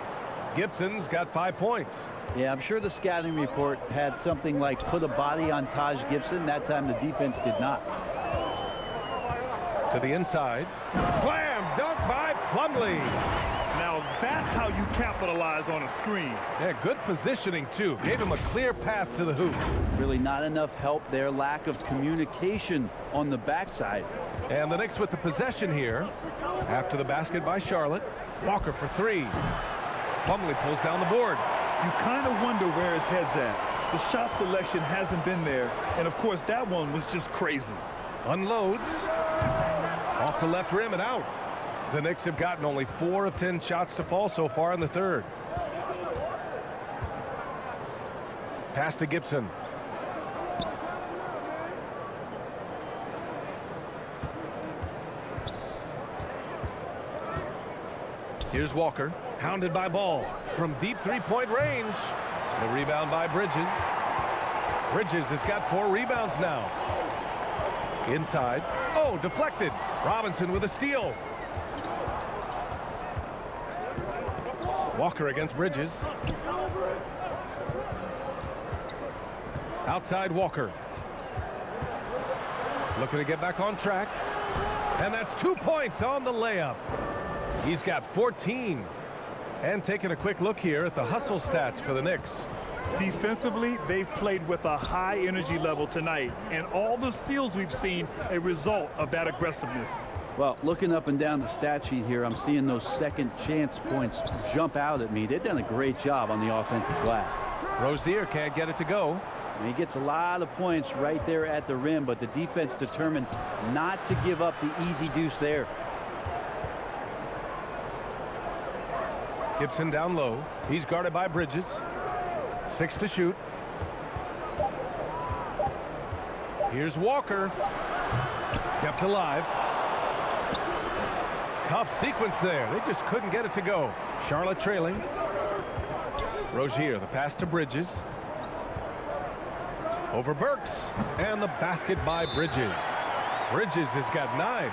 Gibson's got 5 points. Yeah, I'm sure the scouting report had something like put a body on Taj Gibson. That time the defense did not. To the inside. Slam dunk by Plumlee. Now that's how you capitalize on a screen. Yeah, good positioning too. Gave him a clear path to the hoop. Really not enough help there. Lack of communication on the backside. And the Knicks with the possession here. After the basket by Charlotte. Walker for 3. Plumlee pulls down the board. You kind of wonder where his head's at. The shot selection hasn't been there. And of course that one was just crazy. Unloads. Off the left rim and out. The Knicks have gotten only 4 of 10 shots to fall so far in the third. Pass to Gibson. Here's Walker, hounded by Ball from deep 3-point range. The rebound by Bridges. Bridges has got 4 rebounds now. Inside. Oh, deflected. Robinson with a steal. Walker against Bridges. Outside Walker. Looking to get back on track. And that's 2 points on the layup. He's got 14. And taking a quick look here at the hustle stats for the Knicks. Defensively, they've played with a high energy level tonight. And all the steals we've seen a result of that aggressiveness. Well, looking up and down the stat sheet here, I'm seeing those second chance points jump out at me. They've done a great job on the offensive glass. Rozier can't get it to go. And he gets a lot of points right there at the rim, but the defense determined not to give up the easy deuce there. Gibson down low. He's guarded by Bridges. 6 to shoot. Here's Walker. Kept alive. Tough sequence there. They just couldn't get it to go. Charlotte trailing. Rozier, the pass to Bridges. Over Burks. And the basket by Bridges. Bridges has got 9.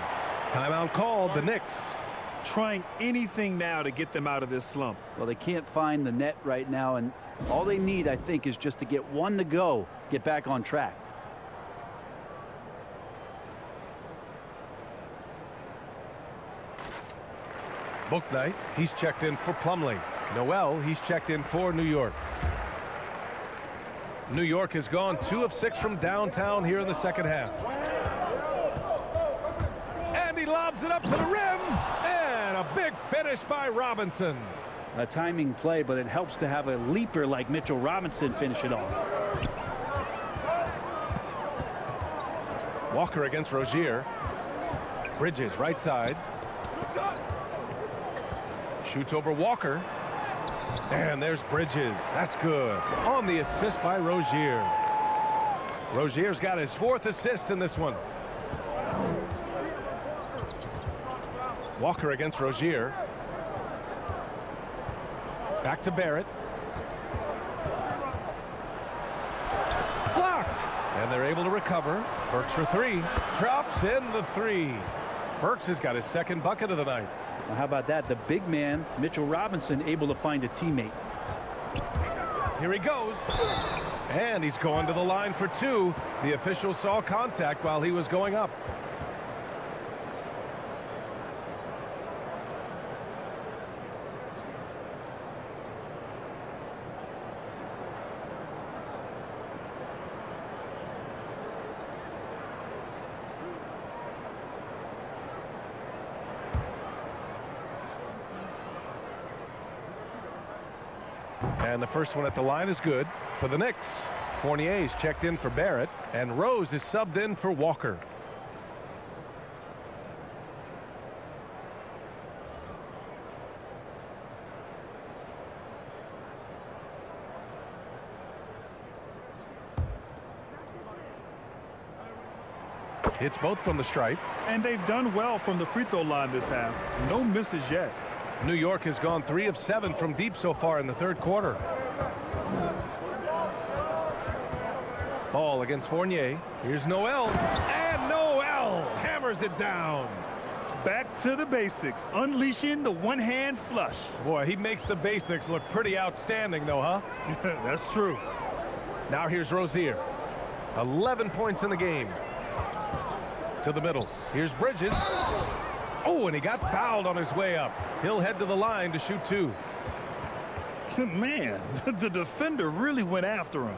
Timeout called, the Knicks. Trying anything now to get them out of this slump. Well, they can't find the net right now, and all they need, I think, is just to get 1 to go, get back on track. Bouknight, he's checked in for Plumlee. Noel, he's checked in for New York. New York has gone 2 of 6 from downtown here in the second half. And he lobs it up to the rim. And a big finish by Robinson. A timing play, but it helps to have a leaper like Mitchell Robinson finish it off. Walker against Rozier. Bridges right side. Shoots over Walker. And there's Bridges. That's good. On the assist by Rozier. Rozier's got his 4th assist in this one. Walker against Rozier. Back to Barrett. Blocked. And they're able to recover. Burks for 3. Drops in the 3. Burks has got his 2nd bucket of the night. Well, how about that? The big man, Mitchell Robinson, able to find a teammate. Here he goes. And he's going to the line for two. The official saw contact while he was going up. And the first one at the line is good for the Knicks. Fournier's checked in for Barrett, and Rose is subbed in for Walker. Hits both from the stripe. And they've done well from the free throw line this half. No misses yet. New York has gone 3 of 7 from deep so far in the third quarter. Ball against Fournier. Here's Noel. And Noel hammers it down. Back to the basics. Unleashing the one-hand flush. Boy, he makes the basics look pretty outstanding, though, huh? That's true. Now here's Rozier. 11 points in the game. To the middle. Here's Bridges. Oh, and he got fouled on his way up. He'll head to the line to shoot 2. Man, the defender really went after him.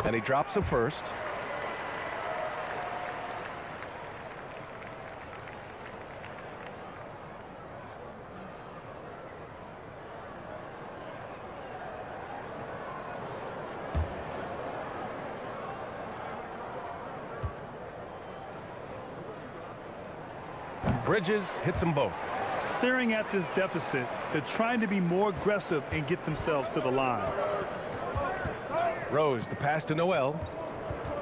And he drops the first. Bridges hits them both. Staring at this deficit, they're trying to be more aggressive and get themselves to the line. Rose, the pass to Noel.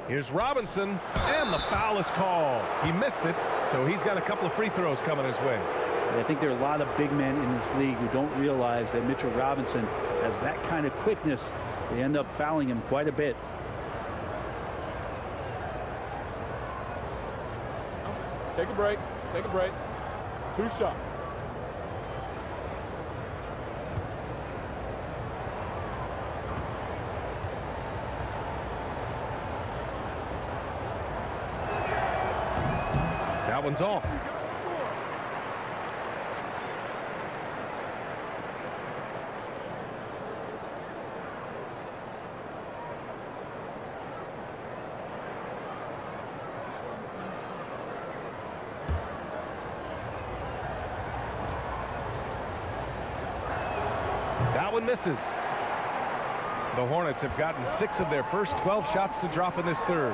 Here's Robinson, and the foul is called. He missed it, so he's got a couple of free throws coming his way. I think there are a lot of big men in this league who don't realize that Mitchell Robinson has that kind of quickness. They end up fouling him quite a bit. Take a break. Take a break. 2 shots. That one's off. That one misses. The Hornets have gotten 6 of their first 12 shots to drop in this third.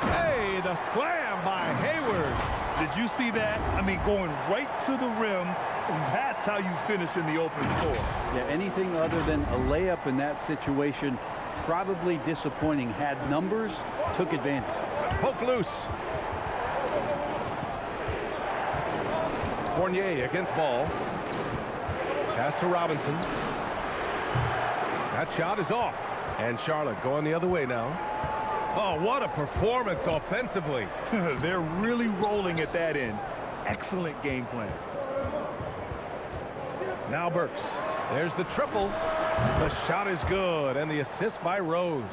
Hey, the slam by Hayward. Did you see that? I mean, going right to the rim. That's how you finish in the open floor. Yeah, anything other than a layup in that situation, probably disappointing. Had numbers, took advantage. Poke loose. Fournier against ball. Pass to Robinson. That shot is off. And Charlotte going the other way now. Oh, what a performance offensively. They're really rolling at that end. Excellent game plan. Now Burks. There's the triple. The shot is good, and the assist by Rose.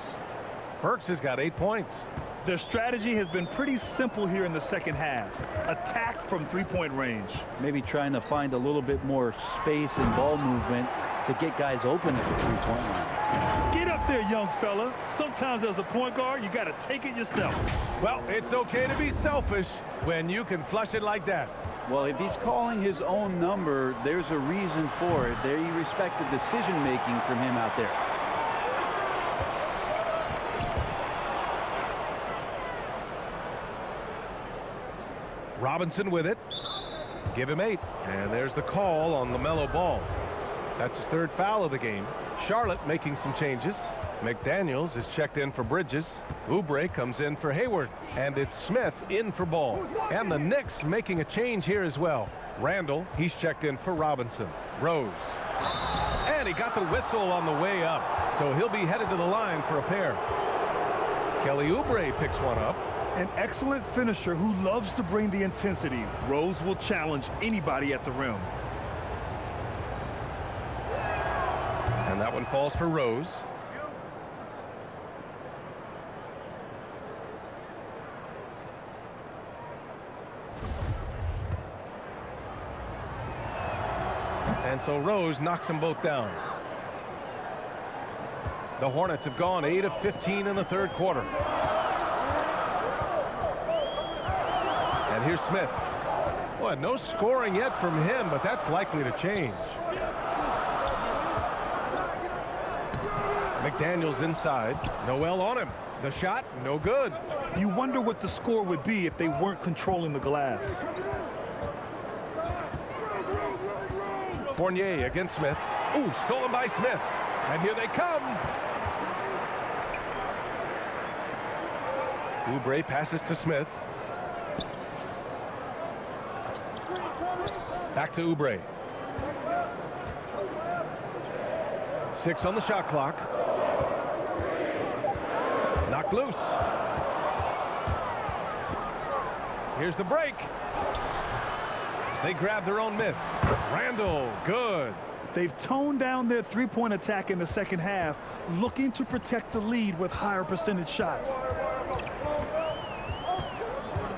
Burks has got 8 points. Their strategy has been pretty simple here in the second half. Attack from three-point range. Maybe trying to find a little bit more space and ball movement to get guys open at the three-point line. Get up there, young fella. Sometimes as a point guard, you got to take it yourself. Well, it's okay to be selfish when you can flush it like that. Well, if he's calling his own number, there's a reason for it. They respect the decision-making from him out there. Robinson with it. Give him 8. And there's the call on LaMelo Ball. That's his 3rd foul of the game. Charlotte making some changes. McDaniels is checked in for Bridges. Oubre comes in for Hayward. And it's Smith in for Ball. And the Knicks making a change here as well. Randall, he's checked in for Robinson. Rose. And he got the whistle on the way up. So he'll be headed to the line for a pair. Kelly Oubre picks one up. An excellent finisher who loves to bring the intensity. Rose will challenge anybody at the rim. And that one falls for Rose. And so Rose knocks them both down. The Hornets have gone 8 of 15 in the third quarter. And here's Smith. Well, no scoring yet from him, but that's likely to change. McDaniels inside. Noel on him. The shot, no good. You wonder what the score would be if they weren't controlling the glass. Fournier against Smith. Ooh, stolen by Smith. And here they come. Oubre passes to Smith. Back to Oubre. 6 on the shot clock. Knocked loose. Here's the break. They grab their own miss. Randall, good. They've toned down their three-point attack in the second half, looking to protect the lead with higher percentage shots.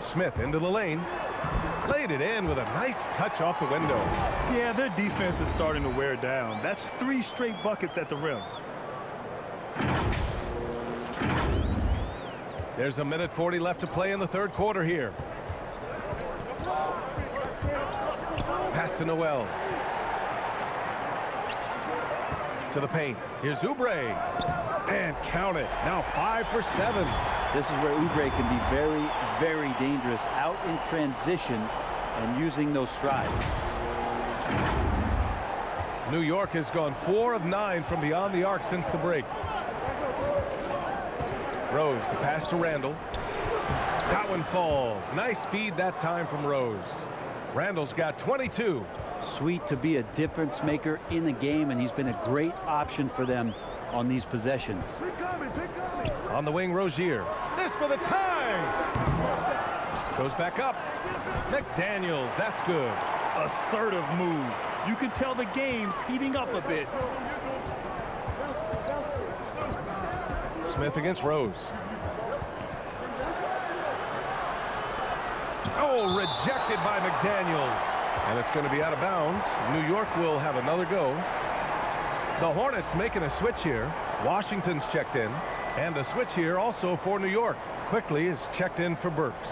Smith into the lane. Laid it in with a nice touch off the window. Yeah, their defense is starting to wear down. That's 3 straight buckets at the rim. There's a minute 40 left to play in the third quarter here. Pass to Noel. To the paint. Here's Oubre. And count it. Now 5 for 7. This is where Oubre can be very, very dangerous out in transition and using those strides. New York has gone 4 of 9 from beyond the arc since the break. Rose, the pass to Randall. That one falls. Nice feed that time from Rose. Randall's got 22. Sweet to be a difference maker in the game, and he's been a great option for them on these possessions. On the wing, Rozier. This for the tie. Goes back up. McDaniels, that's good. Assertive move. You can tell the game's heating up a bit. Smith against Rose. Oh, rejected by McDaniels. And it's going to be out of bounds. New York will have another go. The Hornets making a switch here. Washington's checked in. And a switch here also for New York. Quickly is checked in for Burks.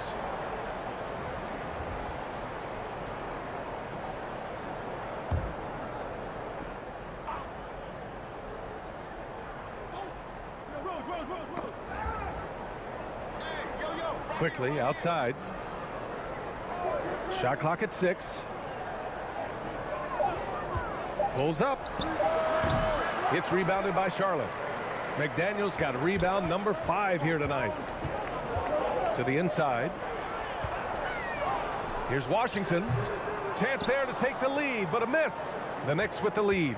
Quickly outside. Shot clock at 6. Pulls up. It's rebounded by Charlotte. McDaniels got rebound number 5 here tonight. To the inside. Here's Washington. Chance there to take the lead, but a miss. The Knicks with the lead.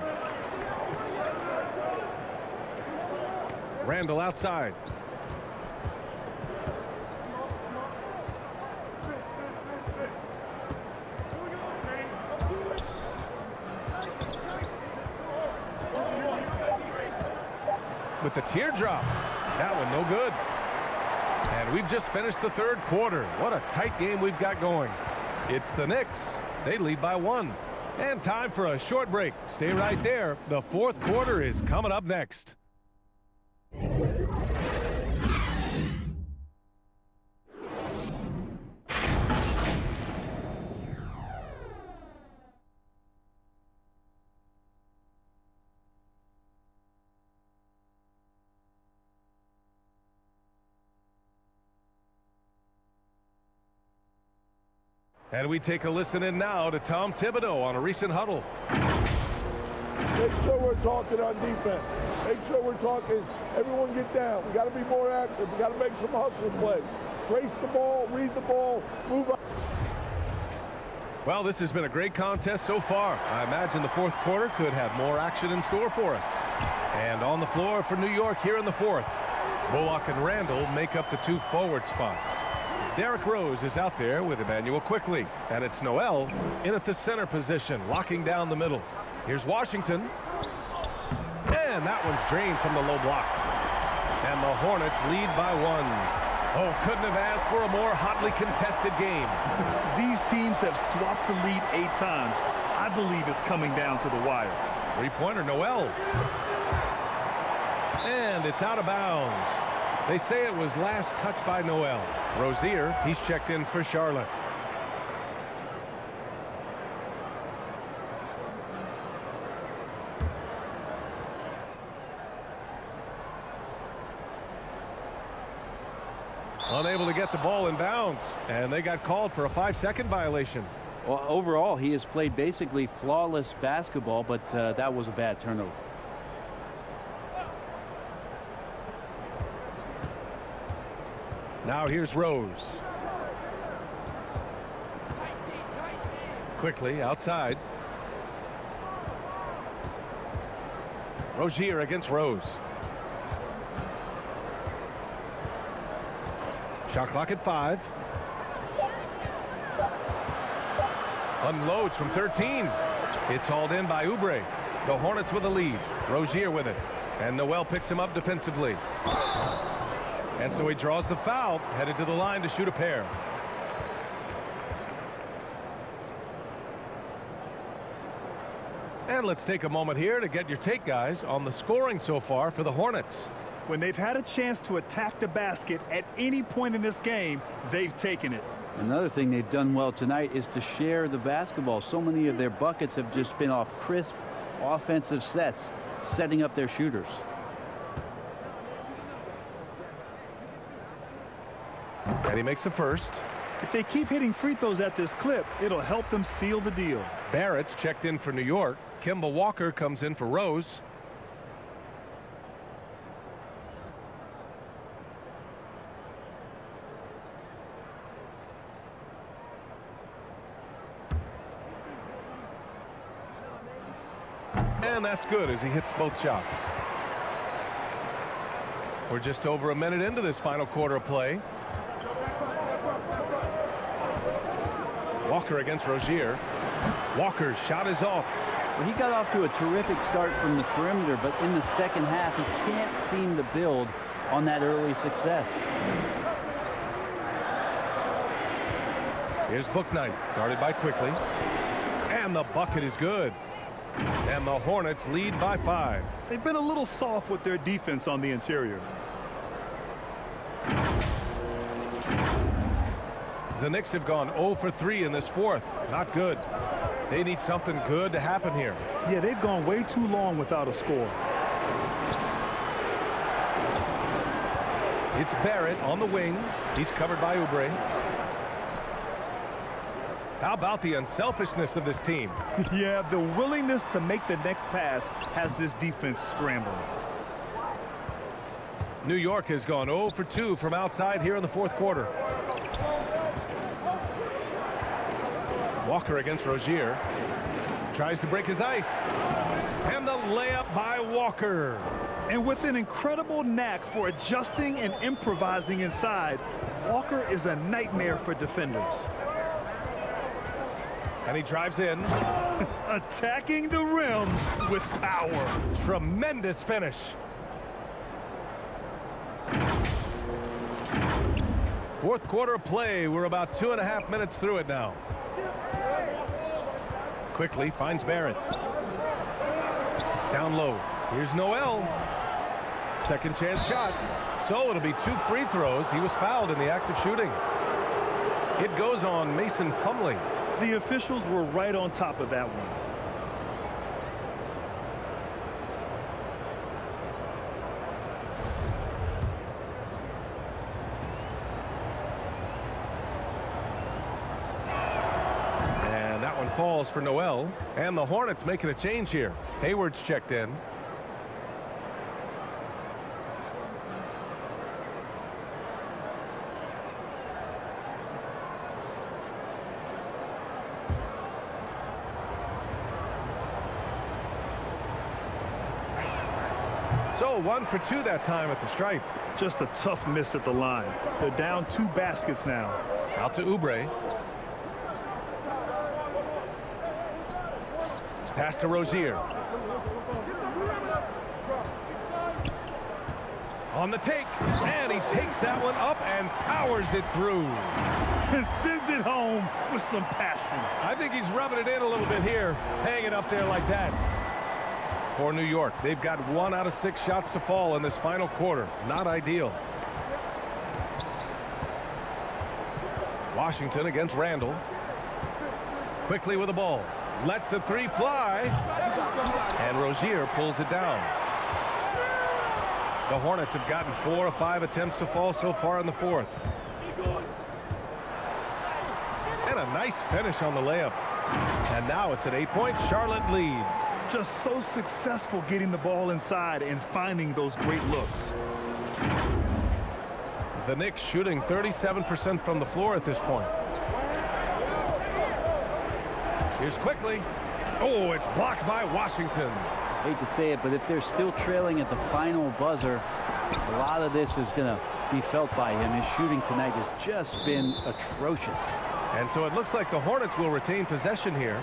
Randall outside. With the teardrop. That one no good. And we've just finished the third quarter. What a tight game we've got going. It's the Knicks. They lead by 1. And time for a short break. Stay right there. The fourth quarter is coming up next. And we take a listen in now to Tom Thibodeau on a recent huddle. Make sure we're talking on defense. Make sure we're talking, everyone get down. We got to be more active. We got to make some hustle plays. Trace the ball, read the ball, move on. Well, this has been a great contest so far. I imagine the fourth quarter could have more action in store for us. And on the floor for New York here in the fourth, Bullock and Randall make up the two forward spots. Derrick Rose is out there with Emmanuel quickly, and it's Noel in at the center position, locking down the middle. Here's Washington, and that one's drained from the low block. And the Hornets lead by 1. Oh, couldn't have asked for a more hotly contested game. These teams have swapped the lead 8 times. I believe it's coming down to the wire. Three-pointer, Noel. And it's out of bounds. They say it was last touched by Noel. Rozier, he's checked in for Charlotte. Unable to get the ball in bounds, and they got called for a 5-second violation. Well, overall, he has played basically flawless basketball, but that was a bad turnover. Now here's Rose. Quickly outside. Rozier against Rose. Shot clock at 5. Unloads from 13. It's hauled in by Oubre. The Hornets with the lead. Rozier with it. And Noel picks him up defensively. And so he draws the foul, headed to the line to shoot a pair. And let's take a moment here to get your take, guys, on the scoring so far for the Hornets. When they've had a chance to attack the basket at any point in this game, they've taken it. Another thing they've done well tonight is to share the basketball. So many of their buckets have just been off crisp offensive sets, setting up their shooters. And he makes the first. If they keep hitting free throws at this clip, it'll help them seal the deal. Barrett's checked in for New York. Kemba Walker comes in for Rose. And that's good as he hits both shots. We're just over a minute into this final quarter of play. Walker against Rozier. Walker's shot is off. Well, he got off to a terrific start from the perimeter, but in the second half, he can't seem to build on that early success. Here's Bouknight, guarded by Quickly. And the bucket is good. And the Hornets lead by 5. They've been a little soft with their defense on the interior. The Knicks have gone 0 for 3 in this fourth. Not good. They need something good to happen here. Yeah, they've gone way too long without a score. It's Barrett on the wing. He's covered by Oubre. How about the unselfishness of this team? Yeah, the willingness to make the next pass has this defense scrambling. New York has gone 0 for 2 from outside here in the fourth quarter. Walker against Rozier. Tries to break his ice. And the layup by Walker. And with an incredible knack for adjusting and improvising inside, Walker is a nightmare for defenders. And he drives in. Attacking the rim with power. Tremendous finish. Fourth quarter of play. We're about 2.5 minutes through it now. Quickly finds Barrett. Down low. Here's Noel. Second chance shot. So it'll be 2 free throws. He was fouled in the act of shooting. It goes on Mason Plumlee. The officials were right on top of that one. one falls for Noel. And the Hornets making a change here. Hayward's checked in. So 1 for 2 that time at the stripe. Just a tough miss at the line. They're down 2 baskets now. Out to Oubre. Pass to Rozier. On the take, and he takes that one up and powers it through. And sends it home with some passion. I think he's rubbing it in a little bit here, hanging up there like that. For New York, they've got 1 out of 6 shots to fall in this final quarter. Not ideal. Washington against Randall. Quickly with the ball. Lets the 3 fly. And Rozier pulls it down. The Hornets have gotten 4 of 5 attempts to fall so far in the 4th. And a nice finish on the layup. And now it's an 8-point Charlotte lead. Just so successful getting the ball inside and finding those great looks. The Knicks shooting 37% from the floor at this point. Here's quickly. Oh, it's blocked by Washington. Hate to say it, but if they're still trailing at the final buzzer, a lot of this is going to be felt by him. His shooting tonight has just been atrocious. And so it looks like the Hornets will retain possession here.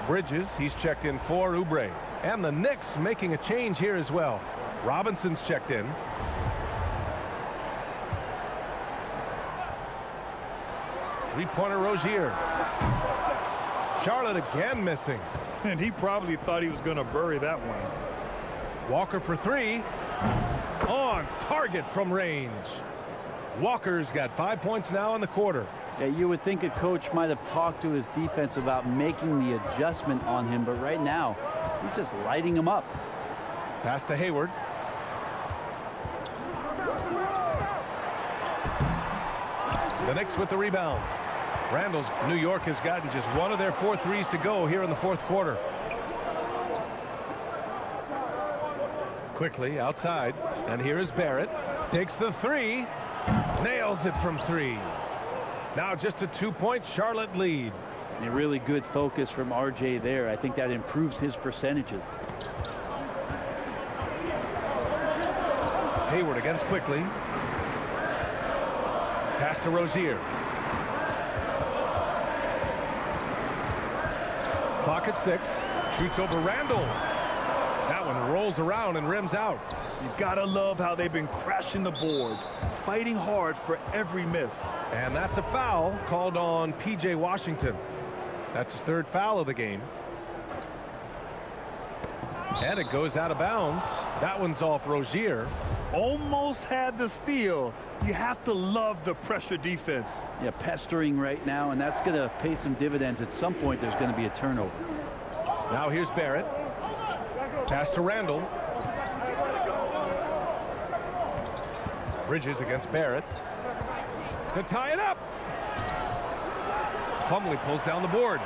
Bridges, he's checked in for Oubre. And the Knicks making a change here as well. Robinson's checked in. Three-pointer Rozier. Charlotte again missing. And he probably thought he was going to bury that one. Walker for 3. On target from range. Walker's got 5 points now in the quarter. Yeah, you would think a coach might have talked to his defense about making the adjustment on him, but right now he's just lighting him up. Pass to Hayward. The Knicks with the rebound. Randall's New York has gotten just 1 of their 4 threes to go here in the 4th quarter. Quickly outside, and here is Barrett. Takes the 3. Nails it from 3. Now just a 2-point Charlotte lead. A really good focus from RJ there. I think that improves his percentages. Hayward against quickly. Pass to Rozier. Clock at 6. Shoots over Randall. That one rolls around and rims out. You gotta love how they've been crashing the boards, fighting hard for every miss. And that's a foul called on P.J. Washington. That's his 3rd foul of the game. And it goes out of bounds. That one's off Rozier. Almost had the steal. You have to love the pressure defense. Yeah, pestering right now, and that's going to pay some dividends. At some point, there's going to be a turnover. Now here's Barrett. Pass to Randall. Bridges against Barrett. To tie it up. Plumlee pulls down the board.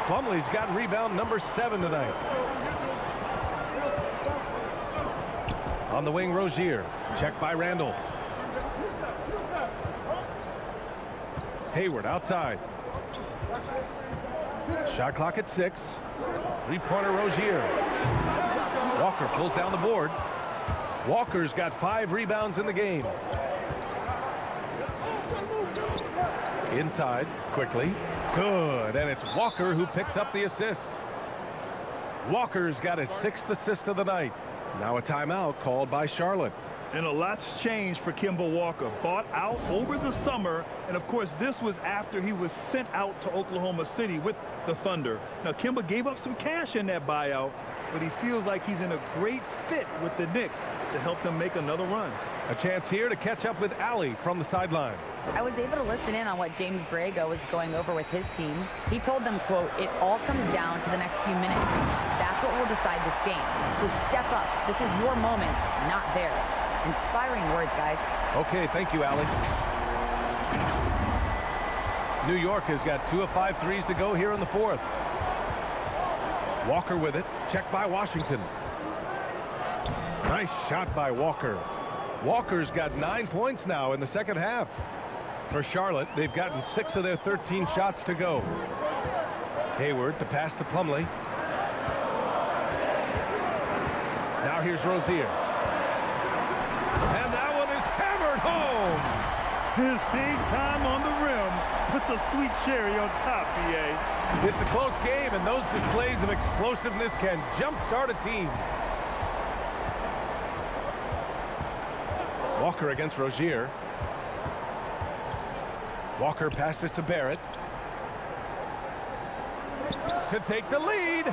Plumlee's got rebound number 7 tonight. On the wing, Rozier. Checked by Randall. Hayward outside. Shot clock at 6. Three-pointer Rozier. Walker pulls down the board. Walker's got 5 rebounds in the game. Inside, quickly. Good, and it's Walker who picks up the assist. Walker's got his 6th assist of the night. Now a timeout called by Charlotte. And a lot's changed for Kemba Walker. Bought out over the summer, and of course this was after he was sent out to Oklahoma City with the Thunder. Now Kemba gave up some cash in that buyout, but he feels like he's in a great fit with the Knicks to help them make another run. A chance here to catch up with Allie from the sideline. I was able to listen in on what James Borrego was going over with his team. He told them, quote, "It all comes down to the next few minutes. That's what will decide this game. So step up. This is your moment, not theirs." Inspiring words, guys. Okay, thank you, Allie. New York has got 2 of 5 threes to go here in the fourth. Walker with it. Checked by Washington. Nice shot by Walker. Walker's got 9 points now in the second half. For Charlotte, they've gotten 6 of their 13 shots to go. Hayward, the pass to Plumlee. Now here's Rozier. And that one is hammered home. His hang time on the rim puts a sweet cherry on top, BA. It's a close game, and those displays of explosiveness can jumpstart a team. Walker against Rozier. Walker passes to Barrett. To take the lead.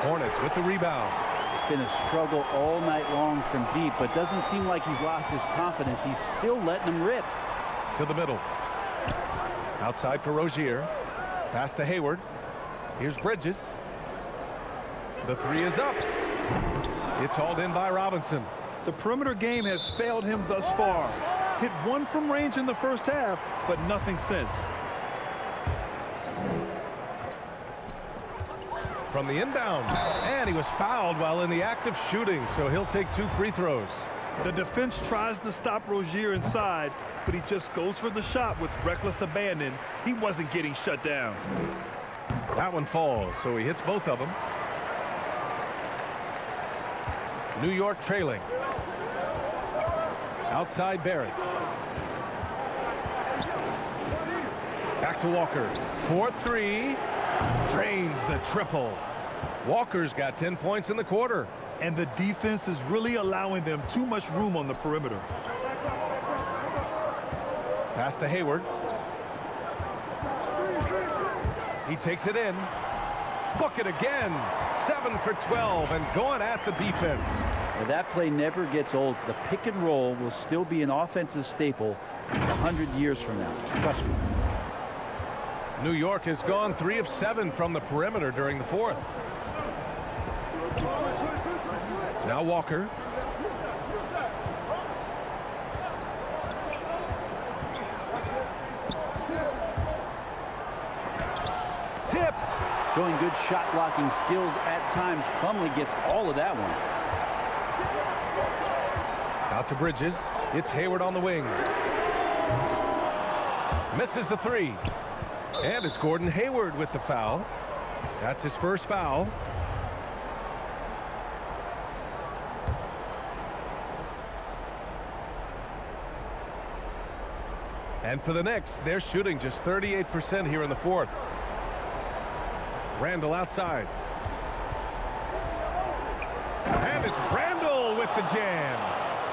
Hornets with the rebound. It's been a struggle all night long from deep, but doesn't seem like he's lost his confidence. He's still letting them rip. To the middle. Outside for Rozier. Pass to Hayward. Here's Bridges. The three is up. It's hauled in by Robinson. The perimeter game has failed him thus far. Hit one from range in the first half, but nothing since. From the inbound. And he was fouled while in the act of shooting, so he'll take 2 free throws. The defense tries to stop Rozier inside, but he just goes for the shot with reckless abandon. He wasn't getting shut down. That one falls, so he hits both of them. New York trailing. Outside Barrett. Back to Walker. 4-3. Drains the triple. Walker's got 10 points in the quarter. And the defense is really allowing them too much room on the perimeter. Pass to Hayward. He takes it in. Bucket again. 7 for 12 and going at the defense. Well, that play never gets old. The pick and roll will still be an offensive staple 100 years from now. Trust me. New York has gone 3 of 7 from the perimeter during the fourth. Now Walker. Tipped. Showing good shot blocking skills at times. Plumlee gets all of that one. Out to Bridges. It's Hayward on the wing. Misses the 3. And it's Gordon Hayward with the foul. That's his first foul. And for the Knicks, they're shooting just 38% here in the fourth. Randall outside. And it's Randall with the jam.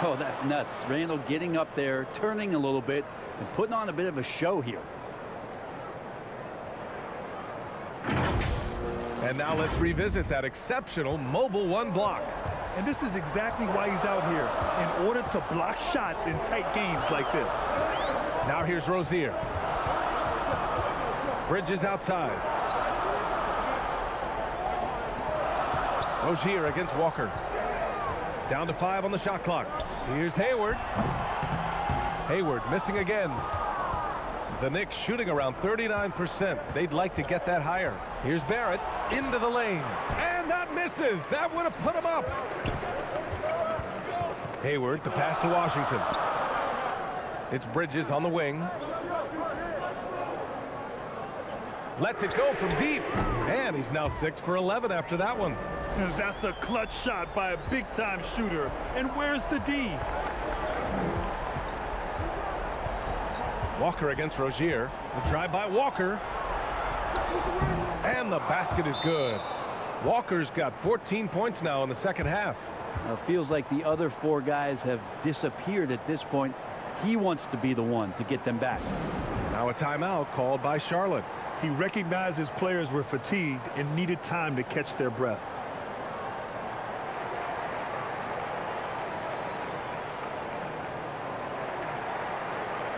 Oh, that's nuts. Randall getting up there, turning a little bit, and putting on a bit of a show here. And now let's revisit that exceptional mobile 1 block. And this is exactly why he's out here, in order to block shots in tight games like this. Now here's Rozier. Bridges outside. Rozier against Walker. Down to 5 on the shot clock. Here's Hayward. Hayward missing again. The Knicks shooting around 39%. They'd like to get that higher. Here's Barrett into the lane. And that misses. That would have put him up. Hayward, the pass to Washington. It's Bridges on the wing. Lets it go from deep. And he's now 6 for 11 after that one. That's a clutch shot by a big-time shooter. And where's the D? Walker against Rozier. The drive by Walker. And the basket is good. Walker's got 14 points now in the second half. It feels like the other 4 guys have disappeared at this point. He wants to be the one to get them back. Now a timeout called by Charlotte. He recognized his players were fatigued and needed time to catch their breath.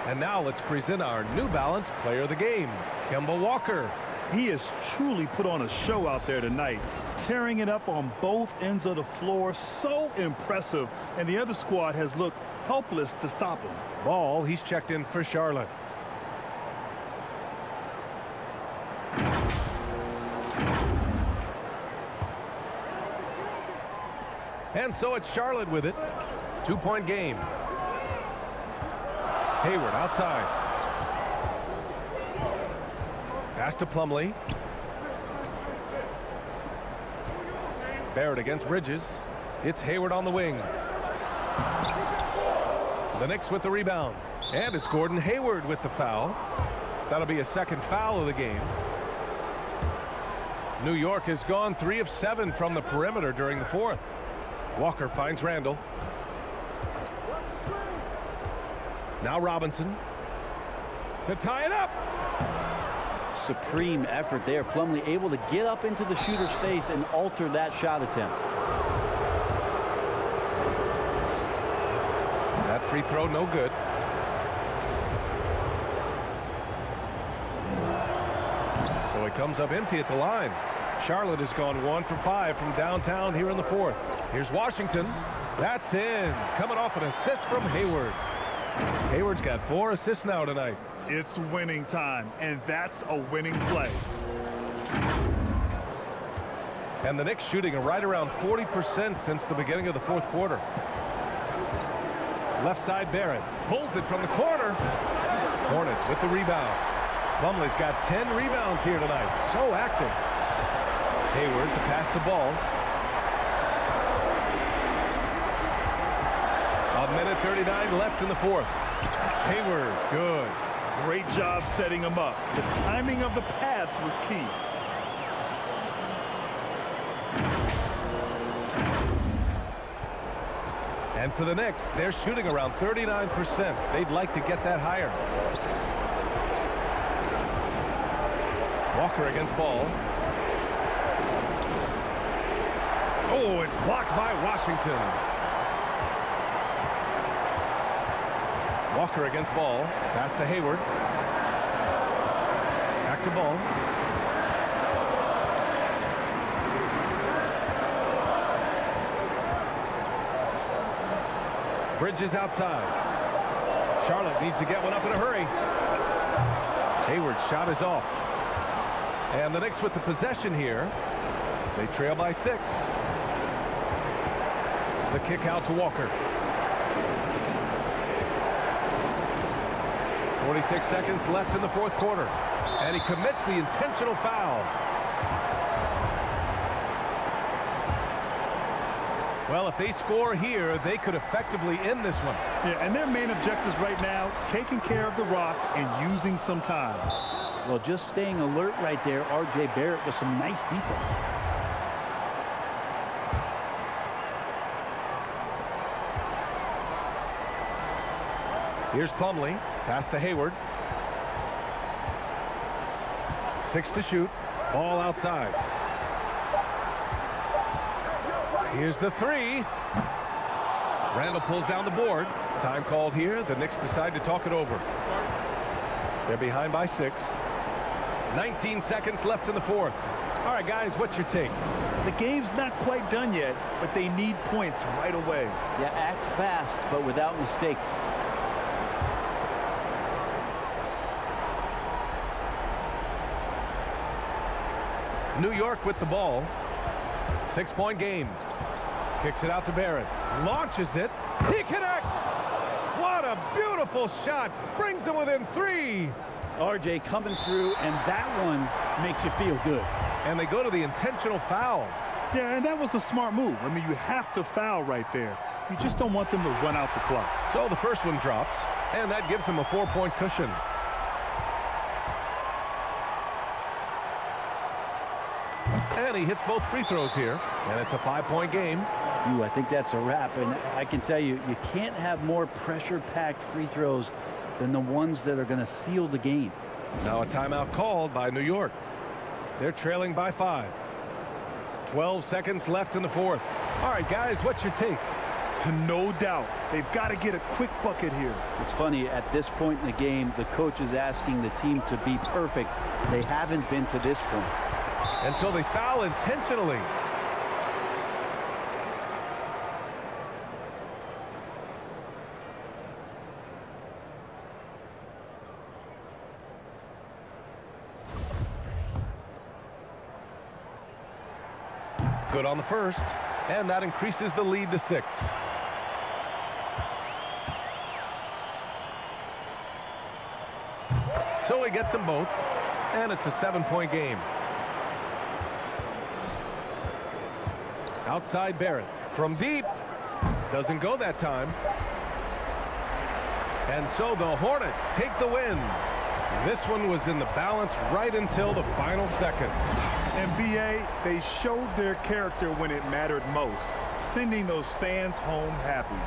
And now let's present our New Balance Player of the Game, Kemba Walker. He has truly put on a show out there tonight, tearing it up on both ends of the floor. So impressive, and the other squad has looked helpless to stop him. Ball, he's checked in for Charlotte. And so it's Charlotte with it. 2-point game. Hayward outside. Pass to Plumlee. Barrett against Bridges. It's Hayward on the wing. The Knicks with the rebound. And it's Gordon Hayward with the foul. That'll be a second foul of the game. New York has gone 3 of 7 from the perimeter during the fourth. Walker finds Randall. Now Robinson to tie it up. Supreme effort there. Plumlee able to get up into the shooter's face and alter that shot attempt. That free throw no good. So he comes up empty at the line. Charlotte has gone 1 for 5 from downtown here in the fourth. Here's Washington. That's in. Coming off an assist from Hayward. Hayward's got 4 assists now tonight. It's winning time, and that's a winning play. And the Knicks shooting right around 40% since the beginning of the fourth quarter. Left side Barrett pulls it from the corner. Hornets with the rebound. Plumlee's got 10 rebounds here tonight. So active. Hayward to pass the ball. A minute 39 left in the fourth. Hayward, good. Great job setting him up. The timing of the pass was key. And for the Knicks, they're shooting around 39%. They'd like to get that higher. Walker against ball. Oh, it's blocked by Washington. Walker against ball. Pass to Hayward. Back to ball. Bridges outside. Charlotte needs to get one up in a hurry. Hayward's shot is off. And the Knicks with the possession here. They trail by 6. The kick out to Walker. 46 seconds left in the fourth quarter. And he commits the intentional foul. Well, if they score here, they could effectively end this one. Yeah, and their main objectives right now, taking care of the rock and using some time. Well, just staying alert right there, R.J. Barrett with some nice defense. Here's Plumlee. Pass to Hayward. 6 to shoot. Ball outside. Here's the 3. Randall pulls down the board. Time called here. The Knicks decide to talk it over. They're behind by 6. 19 seconds left in the fourth. All right, guys, what's your take? The game's not quite done yet, but they need points right away. Yeah, act fast, but without mistakes. New York with the ball. 6-point game. Kicks it out to Barrett. Launches it. He connects. What a beautiful shot. Brings him within 3. RJ coming through, and that one makes you feel good. And they go to the intentional foul. Yeah, and that was a smart move. I mean, you have to foul right there. You just don't want them to run out the clock. So the first one drops, and that gives him a 4-point cushion. And he hits both free throws here, and it's a 5-point game. Ooh, I think that's a wrap, and I can tell you, you can't have more pressure-packed free throws than the ones that are going to seal the game. Now a timeout called by New York. They're trailing by 5. 12 seconds left in the fourth. All right, guys, what's your take? No doubt. They've got to get a quick bucket here. It's funny, at this point in the game, the coach is asking the team to be perfect. They haven't been to this point. Until they foul intentionally. Good on the first. And that increases the lead to 6. So he gets them both, and it's a 7-point game. Outside Barrett from deep. Doesn't go that time. And so the Hornets take the win. This one was in the balance right until the final seconds. And BA, they showed their character when it mattered most, sending those fans home happy.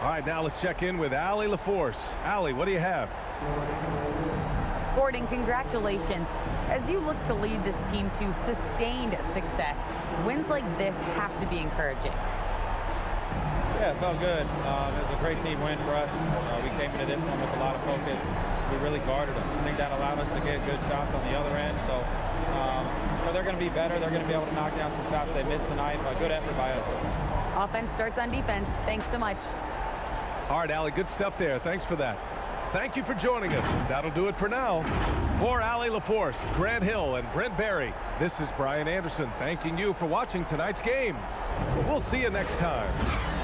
All right, now let's check in with Allie LaForce. Allie, what do you have? Gordon, congratulations. As you look to lead this team to sustained success, wins like this have to be encouraging. Yeah, it felt good. It was a great team win for us. We came into this one with a lot of focus. We really guarded them. I think that allowed us to get good shots on the other end. So they're going to be better. They're going to be able to knock down some shots they missed tonight. Good effort by us. Offense starts on defense. Thanks so much. All right, Allie, good stuff there. Thanks for that. Thank you for joining us. That'll do it for now. For Allie LaForce, Grant Hill, and Brent Barry, this is Brian Anderson thanking you for watching tonight's game. We'll see you next time.